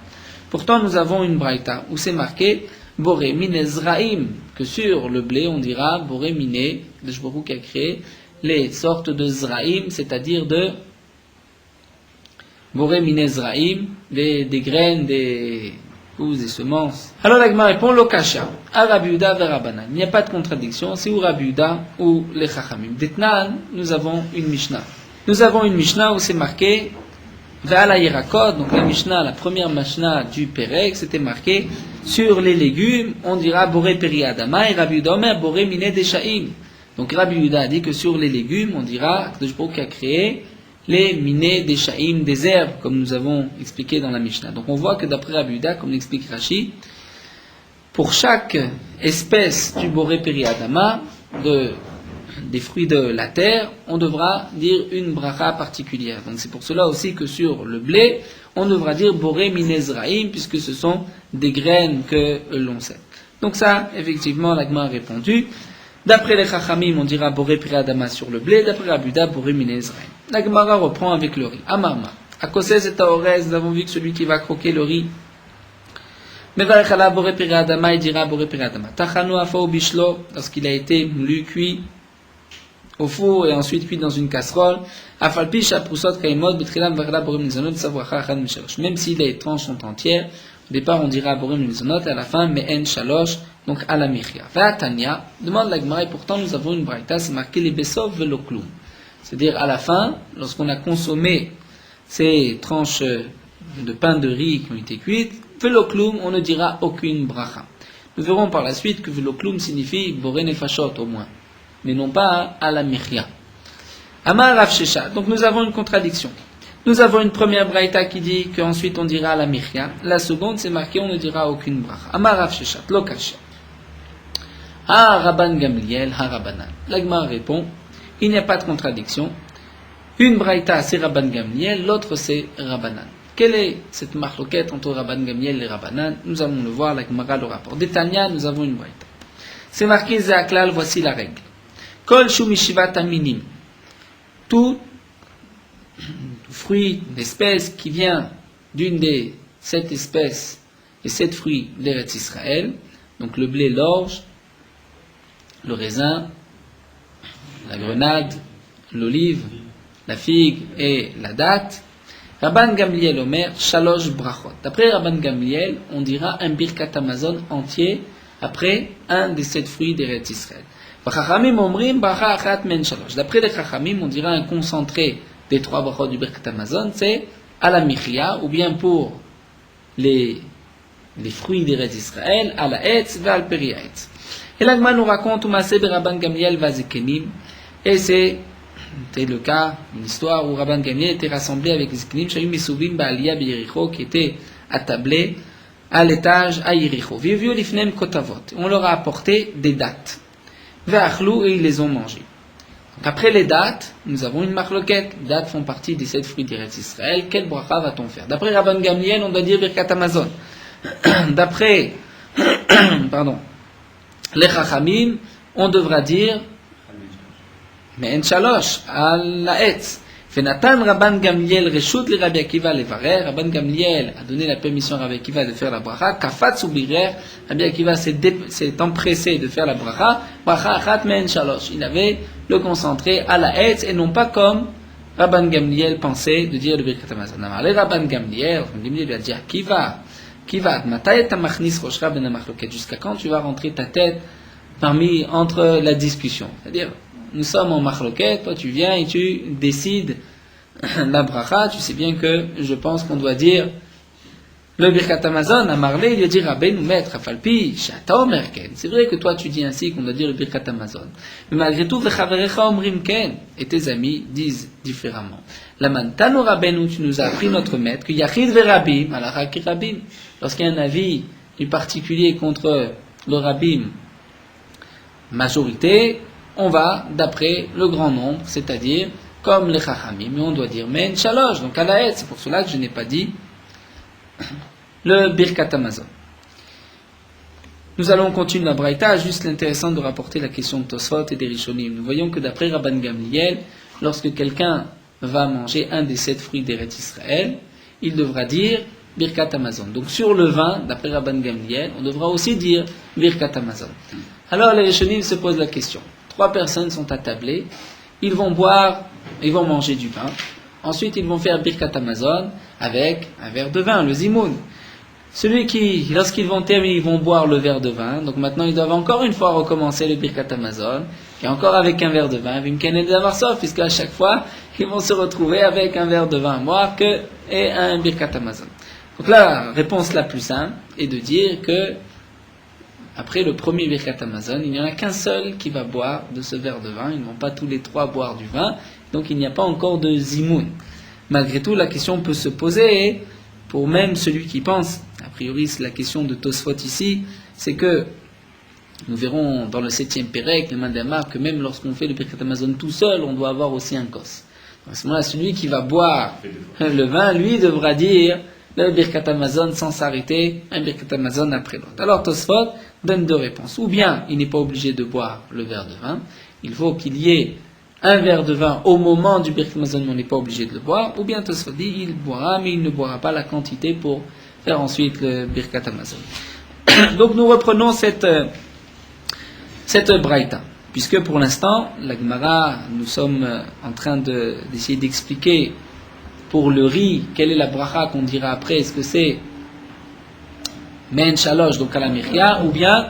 Pourtant nous avons une braïta où c'est marqué boré mine zraim, que sur le blé on dira boré mine, le Shborou qui a créé les sortes de zraim, c'est-à-dire de boré mine zraim, des graines, des semences. Alors la Gemara répond Lokasha, à Rabbi Yehuda vers Rabbanan. Il n'y a pas de contradiction, c'est ou Rabbi Yehuda ou les Chachamim. D'Etnan, nous avons une Mishnah. Nous avons une Mishnah où c'est marqué Ve'ala Yerakot, donc la Mishnah, la première Mishnah du Perek, c'était marqué sur les légumes, on dira Boré Peri Adama et Rabbi Yehuda Omer Boré Mine Deshaim. Donc Rabbi Yehuda a dit que sur les légumes, on dira Kadosh Baruch Hu a créé les minés des shaïm, des herbes, comme nous avons expliqué dans la Mishnah. Donc on voit que d'après Rabbi Yehuda, comme l'explique Rashi, pour chaque espèce du boré périadama, des fruits de la terre, on devra dire une bracha particulière. Donc c'est pour cela aussi que sur le blé, on devra dire boré minezraïm, puisque ce sont des graines que l'on sait. Donc ça, effectivement, l'agma a répondu. D'après les Chachamim, on dira boré périadama sur le blé, d'après Rabbi Yehuda, boré minezraïm. La Gemara reprend avec le riz. Amarma. À Kosses et à Orez, nous avons vu que celui qui va croquer le riz, Mevarech ala boré piré adama, il dira boré piré adama. Tachanu afao bishlo, lorsqu'il a été moulu, cuit au four et ensuite cuit dans une casserole. Afalpi shaprusot kaimot betrilam varela boré mizonot savracha achan mishalosh. Même si les tranches sont entières, au départ on dira boré mizonot et à la fin me'en shalosh, donc à la michia. Ve'atanya, demande la Gemara, et pourtant nous avons une braïta, c'est marqué les besov veloklum. C'est-à-dire à la fin, lorsqu'on a consommé ces tranches de pain de riz qui ont été cuites, veloklum, on ne dira aucune bracha. Nous verrons par la suite que veloklum signifie boré nefashot au moins, mais non pas à la michia. Amar Rav Sheshat. Donc nous avons une contradiction. Nous avons une première braïta qui dit qu'ensuite on dira à la michia. La seconde, c'est marqué, on ne dira aucune bracha. Amar Rav Sheshat, lo kasha. Ha Rabban Gamliel, ha Rabbanan. L'Agmar répond, il n'y a pas de contradiction. Une braïta c'est Rabban Gamliel, l'autre c'est Rabbanan. Quelle est cette marloquette entre Rabban Gamliel et Rabbanan? Nous allons le voir, l'Agmara le rapport. D'Etania, nous avons une braïta. C'est marqué Zéaklal, voici la règle. Kol shumishivat aminim. Tout fruit d'espèce qui vient d'une des 7 espèces et 7 fruits d'Eretz Israël, donc le blé, l'orge, le raisin, la grenade, l'olive, la figue et la date. Rabban Gamliel Omer, Shalosh Brachot. D'après Rabban Gamliel, on dira un Birkat Hamazon entier après un des 7 fruits d'Eretz Israël. D'après les Chachamim, on dira un concentré des 3 brachot du Birkat Hamazon, c'est à la michia, ou bien pour les fruits d'Eretz Israël, à la etz, et al peri etz. Et l'Agma nous raconte Umaseh Rabban Gamliel Vazekenim, et c'était le cas, une histoire où Rabban Gamliel était rassemblé avec les Zekenim, Shayim Misuvim Ba'aliyah B'Yericho, qui étaient attablés à l'étage à Yericho. Viviu Lifnem Kotavot. On leur a apporté des dattes. Ve'achlou, et ils les ont mangés. Donc après les dattes, nous avons une marloquette. Les dattes font partie des 7 fruits d'Eretz Israël. Quelle bracha va-t-on faire? D'après Rabban Gamliel, on doit dire Birkat Hamazon. D'après, les Chachamim, on devra dire Me'en Shalosh, à la Etz. Fenatan Rabban Gamliel Reshut le Rabbi Akiva levarer. Rabban Gamliel a donné la permission à Rabbi Akiva de faire la bracha. Kafat soubirer. Rabbi Akiva s'est empressé de faire la bracha. Bracha achat me'en shalosh. Il avait le concentré à la etz et non pas comme Rabban Gamliel pensait de dire le Birkat Hamazon. Le Rabban Gamliel lui a dit Akiva, matayet tamachnis roshra ben amachloket. Jusqu'à quand tu vas rentrer ta tête entre la discussion? C'est-à-dire, nous sommes en machloket, toi tu viens et tu décides la bracha, tu sais bien que je pense qu'on doit dire le Birkat Hamazon. À Marley, il lui a dit Rabbeinu maître, Afalpi, Shata Omer Ken. C'est vrai que toi tu dis ainsi qu'on doit dire le Birkat Hamazon. Mais malgré tout, Vechaverecha Omrim Ken. Et tes amis disent différemment. Laman Tano Rabbeinu, tu nous as appris notre maître, que Yachid Verabim, Alachak Rabim. Lorsqu'il y a un avis du particulier contre le Rabim, majorité, on va d'après le grand nombre, c'est-à-dire comme les Chachamim, mais on doit dire Men Shalosh, donc à la haie. C'est pour cela que je n'ai pas dit le Birkat Hamazon. Nous allons continuer la braïta, juste l'intéressant de rapporter la question de Tosfot et des Rishonim. Nous voyons que d'après Rabban Gamliel, lorsque quelqu'un va manger un des 7 fruits d'Eretz Israël, il devra dire Birkat Hamazon. Donc sur le vin, d'après Rabban Gamliel, on devra aussi dire Birkat Hamazon. Alors les Rishonim se posent la question. 3 personnes sont attablées, ils vont manger du vin, ensuite ils vont faire Birkat Hamazon avec un verre de vin, le zimoun. Lorsqu'ils vont terminer, ils vont boire le verre de vin, donc maintenant ils doivent encore une fois recommencer le Birkat Hamazon, et encore avec un verre de vin, puisque à chaque fois, ils vont se retrouver avec un verre de vin noir et un Birkat Hamazon. Donc la réponse la plus simple est de dire que après le premier Birkat Hamazon, il n'y en a qu'un seul qui va boire de ce verre de vin. Ils ne vont pas tous les 3 boire du vin, donc il n'y a pas encore de zimoun. Malgré tout, la question peut se poser pour même celui qui pense, a priori c'est la question de Tosfot ici, c'est que nous verrons dans le 7e Pérec, le Mandamar, que même lorsqu'on fait le Birkat Hamazon tout seul, on doit avoir aussi un kos. À ce moment-là, celui qui va boire le vin, lui devra dire le Birkat Hamazon sans s'arrêter, un Birkat Hamazon après l'autre. Alors Tosfot donne 2 réponses. Ou bien il n'est pas obligé de boire le verre de vin, il faut qu'il y ait un verre de vin au moment du Birkat Hamazon, mais on n'est pas obligé de le boire. Ou bien Tosfot dit il boira, mais il ne boira pas la quantité pour faire ensuite le Birkat Hamazon. Donc nous reprenons cette braïta, puisque pour l'instant, la Gemara, nous sommes en train d'essayer d'expliquer pour le riz, quelle est la bracha qu'on dira après, est-ce que c'est Men Shalosh, donc à la Mechia, ou bien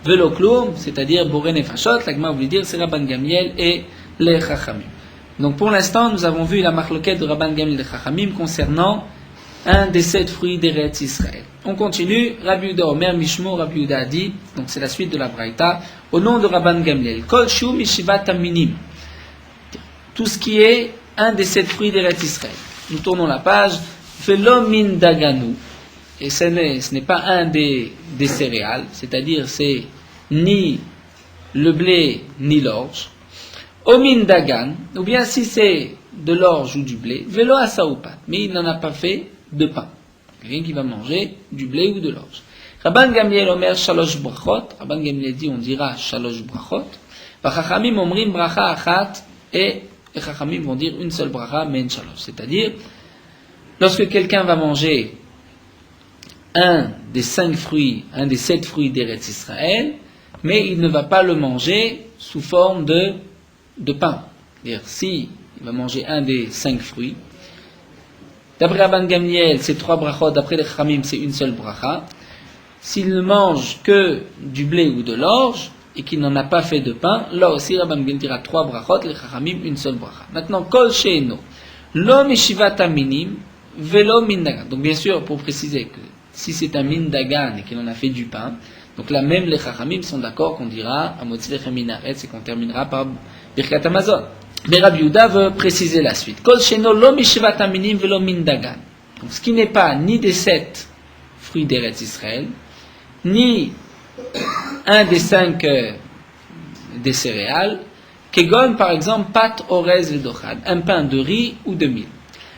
Velo Klum, c'est-à-dire Boré Nefashot, la Gemara voulait dire c'est Rabban Gamliel et les Chachamim. Donc pour l'instant, nous avons vu la marloquette de Rabban Gamliel et les Chachamim concernant un des 7 fruits d'Eretz Israël. On continue, Rabbi Yehuda Omer Mishmo, Rabbi Yehuda a dit, donc c'est la suite de la Braïta, au nom de Rabban Gamliel, Kol Shu Mishivat Aminim, tout ce qui est un des 7 fruits d'Eretz Israël. Nous tournons la page, Velo Min Daganu, et ce n'est pas un des céréales, c'est-à-dire c'est ni le blé ni l'orge. Omin Dagan, ou bien si c'est de l'orge ou du blé, Velo Asaoupat, mais il n'en a pas fait de pain. Quelqu'un qui va manger du blé ou de l'orge. Rabban Gamliel Omer Shalosh Brachot, Rabban Gamliel dit on dira Shalosh Brachot, Vachachamim Omrim Bracha Achat, et les Chachamim vont dire une seule bracha, Men Shalosh. C'est-à-dire, lorsque quelqu'un va manger un des 7 fruits d'Eretz Israël, mais il ne va pas le manger sous forme de pain. C'est-à-dire, si il va manger un des 5 fruits, d'après Rabban Gamliel, c'est 3 brachot, d'après les Chachamim, c'est une seule bracha. S'il ne mange que du blé ou de l'orge, et qu'il n'en a pas fait de pain, là aussi Rabban Gamliel dira 3 brachot, les Chachamim, une seule bracha. Maintenant, Kol She'eno, Lo Mishivat Aminim, Velo Min Dagan. Donc bien sûr, pour préciser que si c'est un Min Dagan et qu'il en a fait du pain, donc là même les Chachamim sont d'accord qu'on dira Amotzi Lechem Min Haaretz et qu'on terminera par Birkat Hamazon. Mais Rabbi Yehuda veut préciser la suite. Kol She'eno Lo Mishivat Aminim Velo Min Dagan. Donc ce qui n'est pas ni des 7 fruits d'Eretz Israël, ni un des 5 des céréales, Kegon par exemple, Pat Orez Vedochad, un pain de riz ou de mil.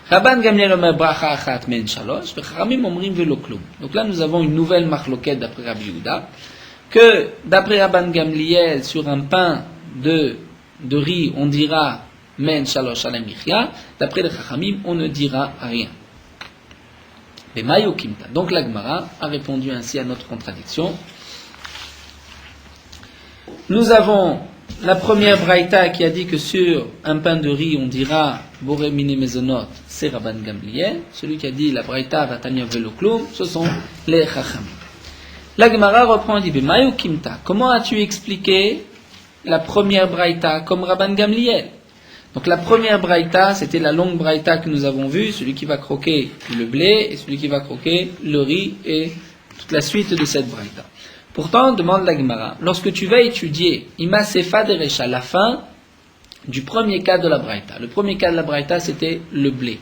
Rabban Gamliel Omer Bracha Achat Men Shalosh, Vechamim Omrim Velo Klum. Donc là nous avons une nouvelle marloquette d'après Rabbi Yehuda, que d'après Rabban Gamliel sur un pain de riz on dira Men Shalosh Alem Michya, d'après les Chachamim on ne dira rien. Mais Mayo Kimta. Donc la Gemara a répondu ainsi à notre contradiction. Nous avons la première braïta qui a dit que sur un pain de riz on dira Boré Mine Mezonot, c'est Rabban Gamliel. Celui qui a dit la braïta Vatania Velo Klum, ce sont les Chachamim. La Gemara reprend et dit Mayo Kimta. Comment as-tu expliqué la première braïta comme Rabban Gamliel? Donc la première braïta, c'était la longue braïta que nous avons vue, celui qui va croquer le blé et celui qui va croquer le riz et toute la suite de cette braïta. Pourtant, demande la Gemara, lorsque tu vas étudier Ima Sefa Derecha, la fin du premier cas de la braïta. Le premier cas de la braïta, c'était le blé.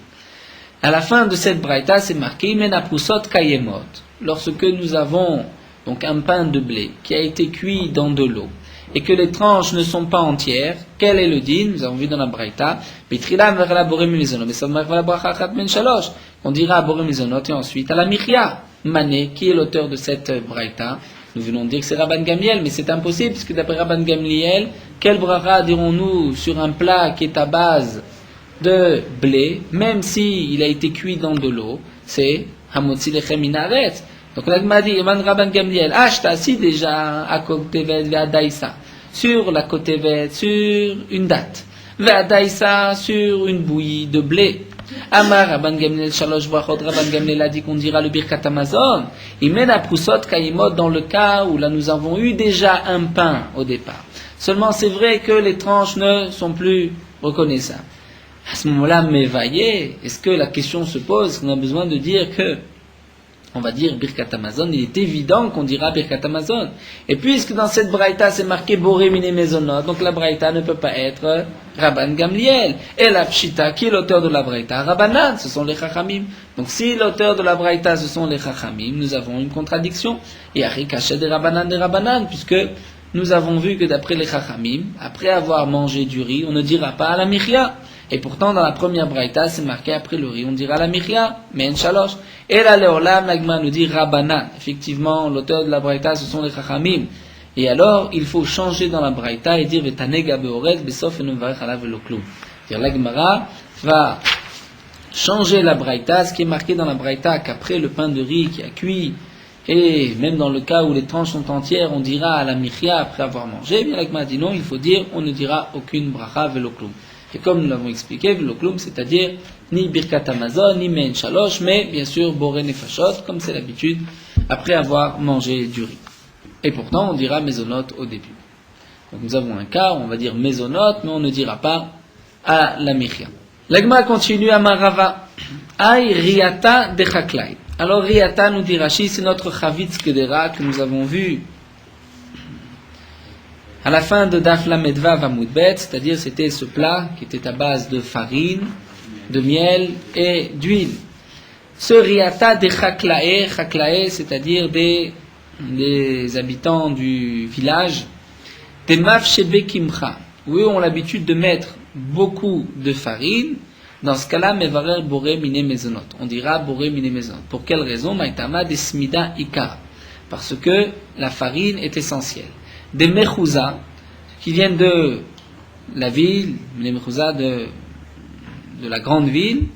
À la fin de cette braïta, c'est marqué Imena Pusot Kayemot. Lorsque nous avons donc un pain de blé qui a été cuit dans de l'eau et que les tranches ne sont pas entières, quel est le din? Nous avons vu dans la braïta, on dira à Boré Mizonot et ensuite à la Michya. Mané, qui est l'auteur de cette braïta? Nous venons de dire que c'est Rabban Gamliel, mais c'est impossible, puisque d'après Rabban Gamliel, quel bracha dirons-nous sur un plat qui est à base de blé, même s'il a été cuit dans de l'eau? C'est Hamotzi Lechem Min Haaretz. Donc là, il m'a dit, Rabban Gamliel, je t'ai assis déjà à Kotevet Ve'adaïsa, sur la Kotevet, sur une date, Ve'adaïsa, sur une bouillie de blé. Amar Rabban Gamliel Shalosh Brachot, Rabban Gamliel a dit qu'on dira le Birkat Hamazon. Il mène à Prusot Kayimot dans le cas où là nous avons eu déjà un pain au départ. Seulement c'est vrai que les tranches ne sont plus reconnaissables. À ce moment-là, m'évailler, est-ce que la question se pose qu'on a besoin de dire que on va dire Birkat Hamazon, il est évident qu'on dira Birkat Hamazon. Et puisque dans cette braïta c'est marqué Boré Mine Mezonot, donc la braïta ne peut pas être Rabban Gamliel. Et la Pshita, qui est l'auteur de la braïta? Rabbanan, ce sont les Chachamim. Donc si l'auteur de la braïta ce sont les Chachamim, nous avons une contradiction. Et Arikacha des Rabbanan, puisque nous avons vu que d'après les Chachamim, après avoir mangé du riz, on ne dira pas à la Michya. Et pourtant, dans la première braïta, c'est marqué après le riz, on dira la Michya, mais en Shalosh. Et la Léolam, l'Agma nous dit Rabbanan. Effectivement, l'auteur de la braïta, ce sont les Chachamim. Et alors, il faut changer dans la braïta et dire Vetanega beorez, besof et nuvarech alav velo klum. C'est-à-dire, l'Agmara va changer la braïta, ce qui est marqué dans la braïta, qu'après le pain de riz qui a cuit Et même dans le cas où les tranches sont entières, on dira à la michia après avoir mangé. Bien l'agma dit non, il faut dire, on ne dira aucune bracha velo klum. Et comme nous l'avons expliqué, velo klum, c'est-à-dire ni birkat hamazon, ni men shalosh, mais bien sûr boré nefashot, comme c'est l'habitude, après avoir mangé du riz. Et pourtant, on dira mezonot au début. Donc nous avons un cas où on va dire mezonot, mais on ne dira pas à la michia. L'agma continue à Marava. Aï riata de chaklai. Alors riata, nous dit Rashi, c'est notre chavitz kedera que nous avons vu à la fin de Daf Lamed Vav Amud Bet, c'est-à-dire c'était ce plat qui était à base de farine, de miel et d'huile. Ce riata de chaklae, chaklae, c'est-à-dire des habitants du village, des mafshebe kimcha, où eux ont l'habitude de mettre beaucoup de farine. Dans ce cas-là, mevarer boré mine mezonot. On dira boré mine mezonot. Pour quelle raison? Maïtama des smida ikar. Parce que la farine est essentielle. Des mechouza, qui viennent de la ville, les mechouza de la grande ville.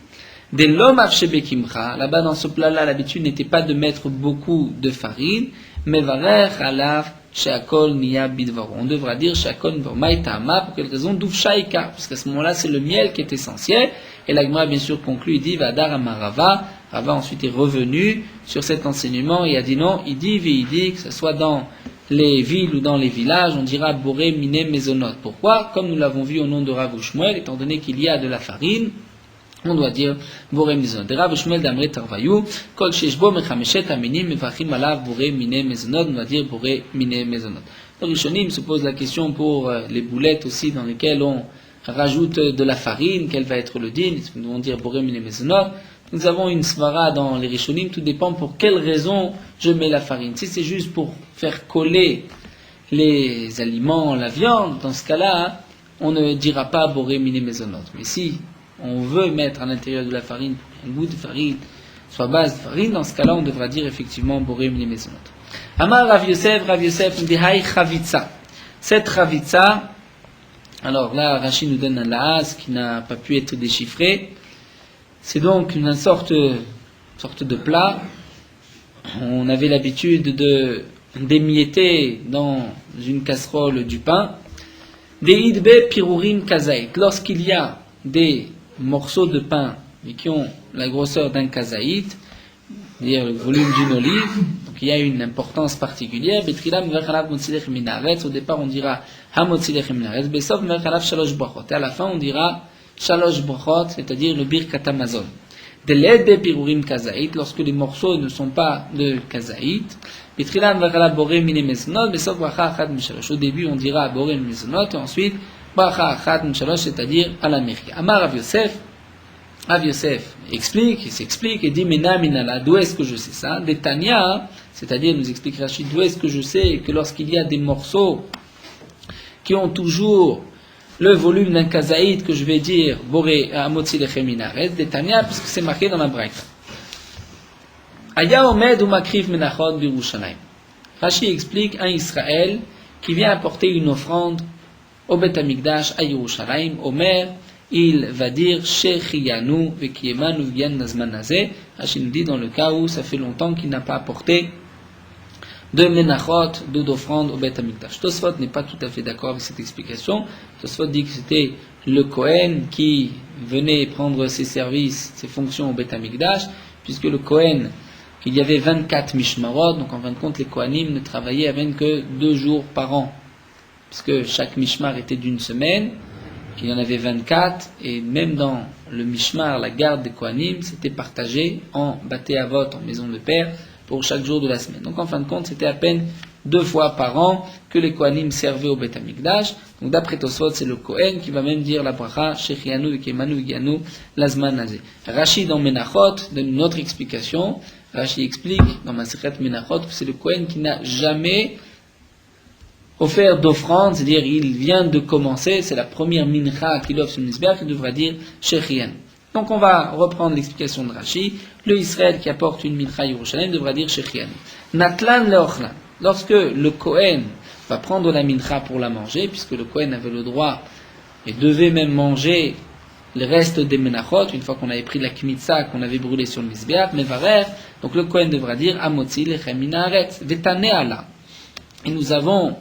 Des lom afshebekimcha. Là-bas, dans ce plat-là, l'habitude n'était pas de mettre beaucoup de farine. Mevarer alav sheakol niya bidvaro. On devra dire sheakol bidvaro. Maïtama, pour quelle raison? Doufsha ikar. Parce qu'à ce moment-là, c'est le miel qui est essentiel. Et la Gemara, bien sûr, conclut, il dit, Vadar Amarava. Rava ensuite est revenu sur cet enseignement et a dit non, il dit, que ce soit dans les villes ou dans les villages, on dira Boré Mine Mezonot. Pourquoi? Comme nous l'avons vu au nom de Rav Shmuel, étant donné qu'il y a de la farine, on doit dire Boré Mezonot. Rav Shmuel d'Amre Tarvayou, Kol Sheshbo Mechameshet Aminim Mevachim Alav Boré Mine Mezonot, on doit dire Boré Mine Mezonot. Le Rishonim se pose la question pour les boulettes aussi dans lesquelles on rajoute de la farine, quel va être le din, nous devons dire Boré Mine Mezonot. Nous avons une svara dans les Rishonim, tout dépend pour quelle raison je mets la farine. Si c'est juste pour faire coller les aliments, la viande, dans ce cas-là, on ne dira pas Boré Mine Mezonot. Mais si on veut mettre à l'intérieur de la farine, un goût de farine, soit base de farine, dans ce cas-là, on devra dire effectivement Boré Mine Mezonot. Amar Rav Yosef, nous dit Haï Chavitza. Cette Chavitza, alors là, Rachid nous donne un laas qui n'a pas pu être déchiffré. C'est donc une sorte de plat. On avait l'habitude d'émietter dans une casserole du pain. Des idbe pirurim kazaït. Lorsqu'il y a des morceaux de pain mais qui ont la grosseur d'un kazaït, c'est-à-dire le volume d'une olive, donc il y a une importance particulière. Au départ on dira hamotzilech minaretz, besov merchalav shalosh brachot. Et à la fin on dira shalosh brachot, c'est-à-dire le birkat hamazon. De l'aide des pirurim kazaït, lorsque les morceaux ne sont pas de kazaït. Au début on dira boré mizonot et ensuite bracha achat mishalosh, c'est-à-dire à la mirka. Amar Rav Yosef explique, il s'explique et dit Mena minala, d'où est-ce que je sais ça? Des Tanya, c'est-à-dire nous explique Rachid, d'où est-ce que je sais que lorsqu'il y a des morceaux qui ont toujours le volume d'un kazaït, que je vais dire Boré Amotzi Lechem Minaret, des Tanya, puisque c'est marqué dans la Braïta. Aya Omed ou Makriv Menachot Birushalayim. Rachid explique un Israël qui vient apporter une offrande au Bet Amikdash à Yerushalayim, Omer. Il va dire Shechiyanu vekiemanu v'yan nazmanazé. Rachid nous dit dans le cas où ça fait longtemps qu'il n'a pas apporté de menachot, d'offrande au Beth Amikdash. Tosfot n'est pas tout à fait d'accord avec cette explication. Tosfot dit que c'était le Kohen qui venait prendre ses services, ses fonctions au Beth Amikdash, puisque le Kohen, il y avait 24 mishmarot, donc en fin de compte les Kohanim ne travaillaient à peine que 2 jours par an, puisque chaque mishmar était d'une semaine. Il y en avait 24, et même dans le Mishmar, la garde des Kohanim, c'était partagé en Baté Avot, en maison de père, pour chaque jour de la semaine. Donc en fin de compte, c'était à peine 2 fois par an que les Kohanim servaient au Beth Amikdash. Donc d'après Tosfot, c'est le Kohen qui va même dire la bracha, Shechianu, Vekemanu, Veganu, Lazman Nazé. Rachid dans Menachot donne une autre explication. Rachid explique dans Masechet Menachot que c'est le Kohen qui n'a jamais offert d'offrande, c'est-à-dire il vient de commencer, c'est la première mincha qu'il offre sur le Mizbeach, il devra dire Shechian. Donc on va reprendre l'explication de Rashi. Le Israël qui apporte une mincha Yerushalayim devra dire Shechian. Natlan leochlan. Lorsque le Kohen va prendre la mincha pour la manger, puisque le Kohen avait le droit et devait même manger le reste des menachot, une fois qu'on avait pris la kmitza qu'on avait brûlé sur le misbeach, mevarer, donc le Kohen devra dire amotzi lechem min haaretz, vetane ala. Et nous avons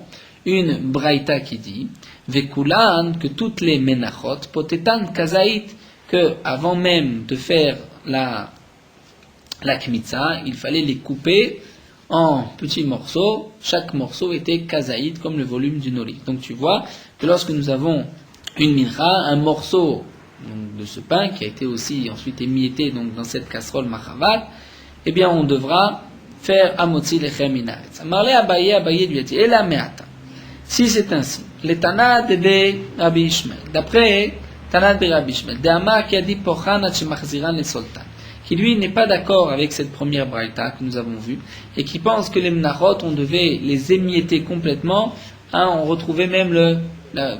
une braïta qui dit vekulan, que toutes les menachot potetan kazait, que avant même de faire la kmitza, il fallait les couper en petits morceaux. Chaque morceau était kazaïd, comme le volume d'une olive. Donc tu vois que lorsque nous avons une mincha, un morceau donc, de ce pain qui a été aussi ensuite émietté donc, dans cette casserole machavat, eh bien on devra faire amotzi lechem min haaretz. Amarle Abaye lui a dit ela meata. Si c'est ainsi, les Tana de Rabbi Ishmael, d'après Tana de Rabbi Ishmael, de Amar qui a dit pochan shemachziran le sultan, qui lui n'est pas d'accord avec cette première braïta que nous avons vue, et qui pense que les menachot, on devait les émietter complètement, hein, on retrouvait même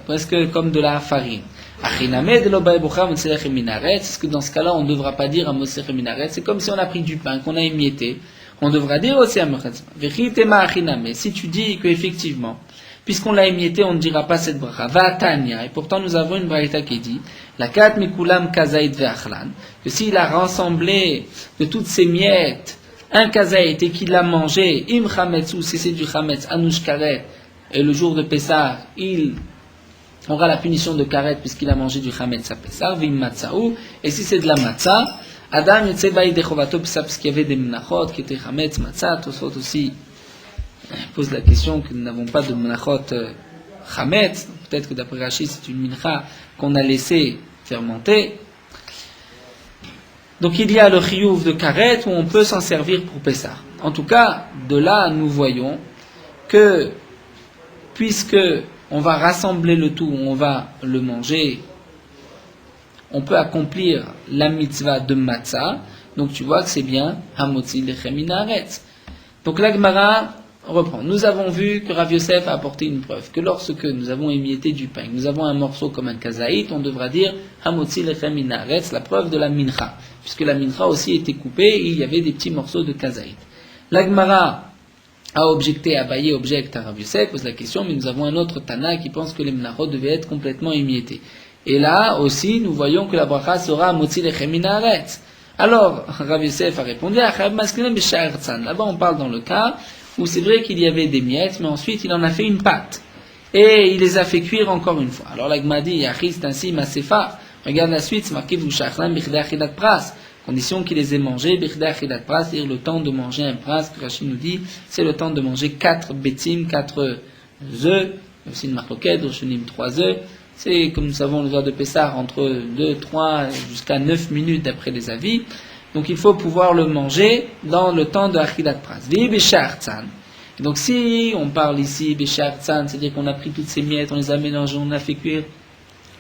presque comme de la farine. Est-ce que dans ce cas-là, on ne devra pas dire à Mosech Minaret? C'est comme si on a pris du pain qu'on a émietté, on devra dire aussi à Mosech. Si tu dis qu'effectivement, puisqu'on l'a émietté, on ne dira pas cette bracha. Va Tanya, et pourtant nous avons une braïta qui dit la kat mikulam kazaït ve'achlan, que s'il a rassemblé de toutes ces miettes un kazaït et qu'il l'a mangé, im chametz, ou si c'est du chametz, anush karet, et le jour de Pessah, il aura la punition de karet puisqu'il a mangé du chametz à Pessah, vim matzaou, et si c'est de la matzah, Adam yotze baï dechovato Pessah, parce qu'il y avait des menachot qui étaient chametz, matzah, Tosfot aussi pose la question que nous n'avons pas de menachot chametz, peut-être que d'après Rashi c'est une mincha qu'on a laissé fermenter. Donc il y a le chiyuv de karet où on peut s'en servir pour Pessah. En tout cas, de là nous voyons que puisque on va rassembler le tout, on va le manger, on peut accomplir la mitzvah de matzah. Donc tu vois que c'est bien hamotzi lechem min haaretz. Donc la Gemara reprend. Nous avons vu que Rav Yosef a apporté une preuve, que lorsque nous avons émietté du pain, nous avons un morceau comme un kazaït, on devra dire hamotzi lechem min haaretz, la preuve de la mincha, puisque la mincha aussi était coupée et il y avait des petits morceaux de kazaït. La Gemara a objecté, Abaye objecte à Rav Yosef, pose la question, mais nous avons un autre Tana qui pense que les menachot devaient être complètement émiettés. Et là aussi, nous voyons que la bracha sera hamotzi lechem min haaretz. Alors, Rav Yosef a répondu, là-bas on parle dans le cas où c'est vrai qu'il y avait des miettes, mais ensuite il en a fait une pâte. Et il les a fait cuire encore une fois. Alors la Gemara dit, Yachis tansi masefa. Regarde la suite, c'est marqué, Vushachlan bichdei achilat pras. Condition qu'il les ait mangés, bichdei achilat pras, c'est-à-dire le temps de manger un pras, que Rashi nous dit, c'est le temps de manger 4 bétim, 4 œufs. Il y a aussi une marloquette, Rishonim 3 œufs. C'est, comme nous savons, le jour de Pessah, entre 2, 3, jusqu'à 9 minutes d'après les avis. Donc il faut pouvoir le manger dans le temps de Achilat Pras. Vi Béchar Tzan. Donc si on parle ici Béchar Tzan, c'est-à-dire qu'on a pris toutes ces miettes, on les a mélangées, on a fait cuire,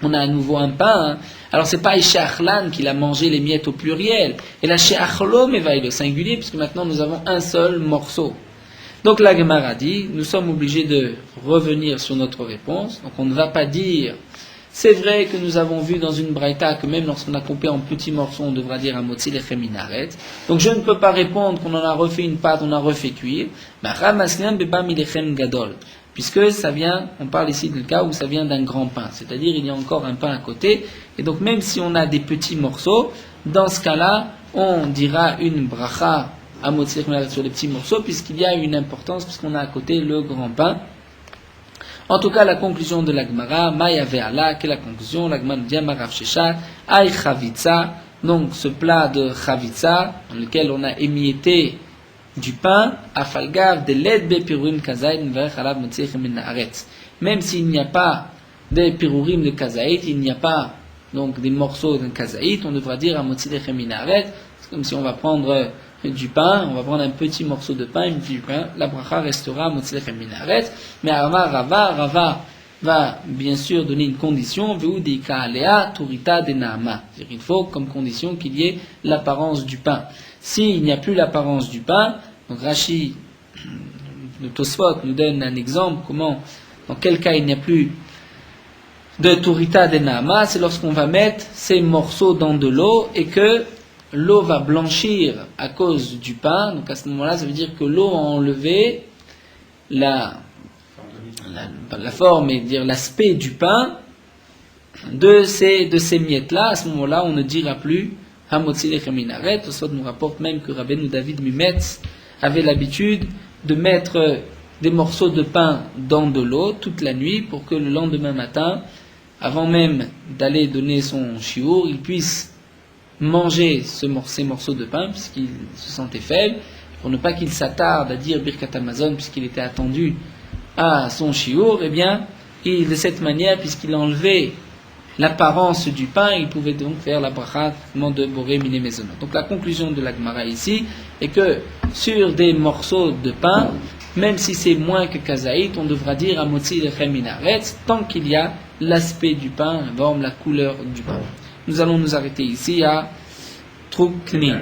on a à nouveau un pain. Hein. Alors c'est pas Ishachlan qu'il a mangé les miettes au pluriel. Et là chez Achlom éveille le singulier, puisque maintenant nous avons un seul morceau. Donc la Gemara dit, nous sommes obligés de revenir sur notre réponse. Donc on ne va pas dire, c'est vrai que nous avons vu dans une braïta que même lorsqu'on a coupé en petits morceaux, on devra dire hamotzi lechem min haaretz. Donc je ne peux pas répondre qu'on en a refait une pâte, on a refait cuire. Gadol. Puisque ça vient, on parle ici du cas où ça vient d'un grand pain. C'est-à-dire il y a encore un pain à côté. Et donc même si on a des petits morceaux, dans ce cas-là, on dira une bracha hamotzi lechem min haaretz sur les petits morceaux, puisqu'il y a une importance, puisqu'on a à côté le grand pain. En tout cas, la conclusion de la Gemara, Maya ve'ala, quelle est la conclusion? La Gemara nous dit, Marav Shesha, Aï Chavitza, donc ce plat de Chavitza, dans lequel on a émietté du pain, Afalgav, de led be pirurim kazaït, Nverech alav motzich min haaretz. Même s'il n'y a pas de pirurim de kazaït, il n'y a pas donc des morceaux de kazaït, on devra dire motzich min haaretz. C'est comme si on va prendre du pain, on va prendre un petit morceau de pain, du pain, la bracha restera motzich lechem min haaretz. Mais Rava va bien sûr donner une condition, ve'udika alea turita de naama. C'est-à-dire il faut comme condition qu'il y ait l'apparence du pain. S'il n'y a plus l'apparence du pain, donc Rashi, le Tosfot nous donne un exemple, comment, dans quel cas il n'y a plus de turita de naama, c'est lorsqu'on va mettre ces morceaux dans de l'eau et que l'eau va blanchir à cause du pain. Donc à ce moment-là, ça veut dire que l'eau a enlevé la forme et dire l'aspect du pain, de ces miettes-là, à ce moment-là, on ne dira plus Hamotzi lechem min haaretz. Tosfot nous rapporte même que Rabbeinu David Mimetz avait l'habitude de mettre des morceaux de pain dans de l'eau toute la nuit pour que le lendemain matin, avant même d'aller donner son chiour, il puisse manger ces morceaux de pain puisqu'il se sentait faible, pour ne pas qu'il s'attarde à dire Birkat Hamazon puisqu'il était attendu à son chiour. Eh bien, de cette manière, puisqu'il enlevait l'apparence du pain, il pouvait donc faire la bracha de Boré Miné Mezonot. Donc la conclusion de la Gemara ici est que sur des morceaux de pain, même si c'est moins que kazaït, on devra dire Hamotzi lechem min haaretz tant qu'il y a l'aspect du pain, la couleur du pain. Nous allons nous arrêter ici à Truknin.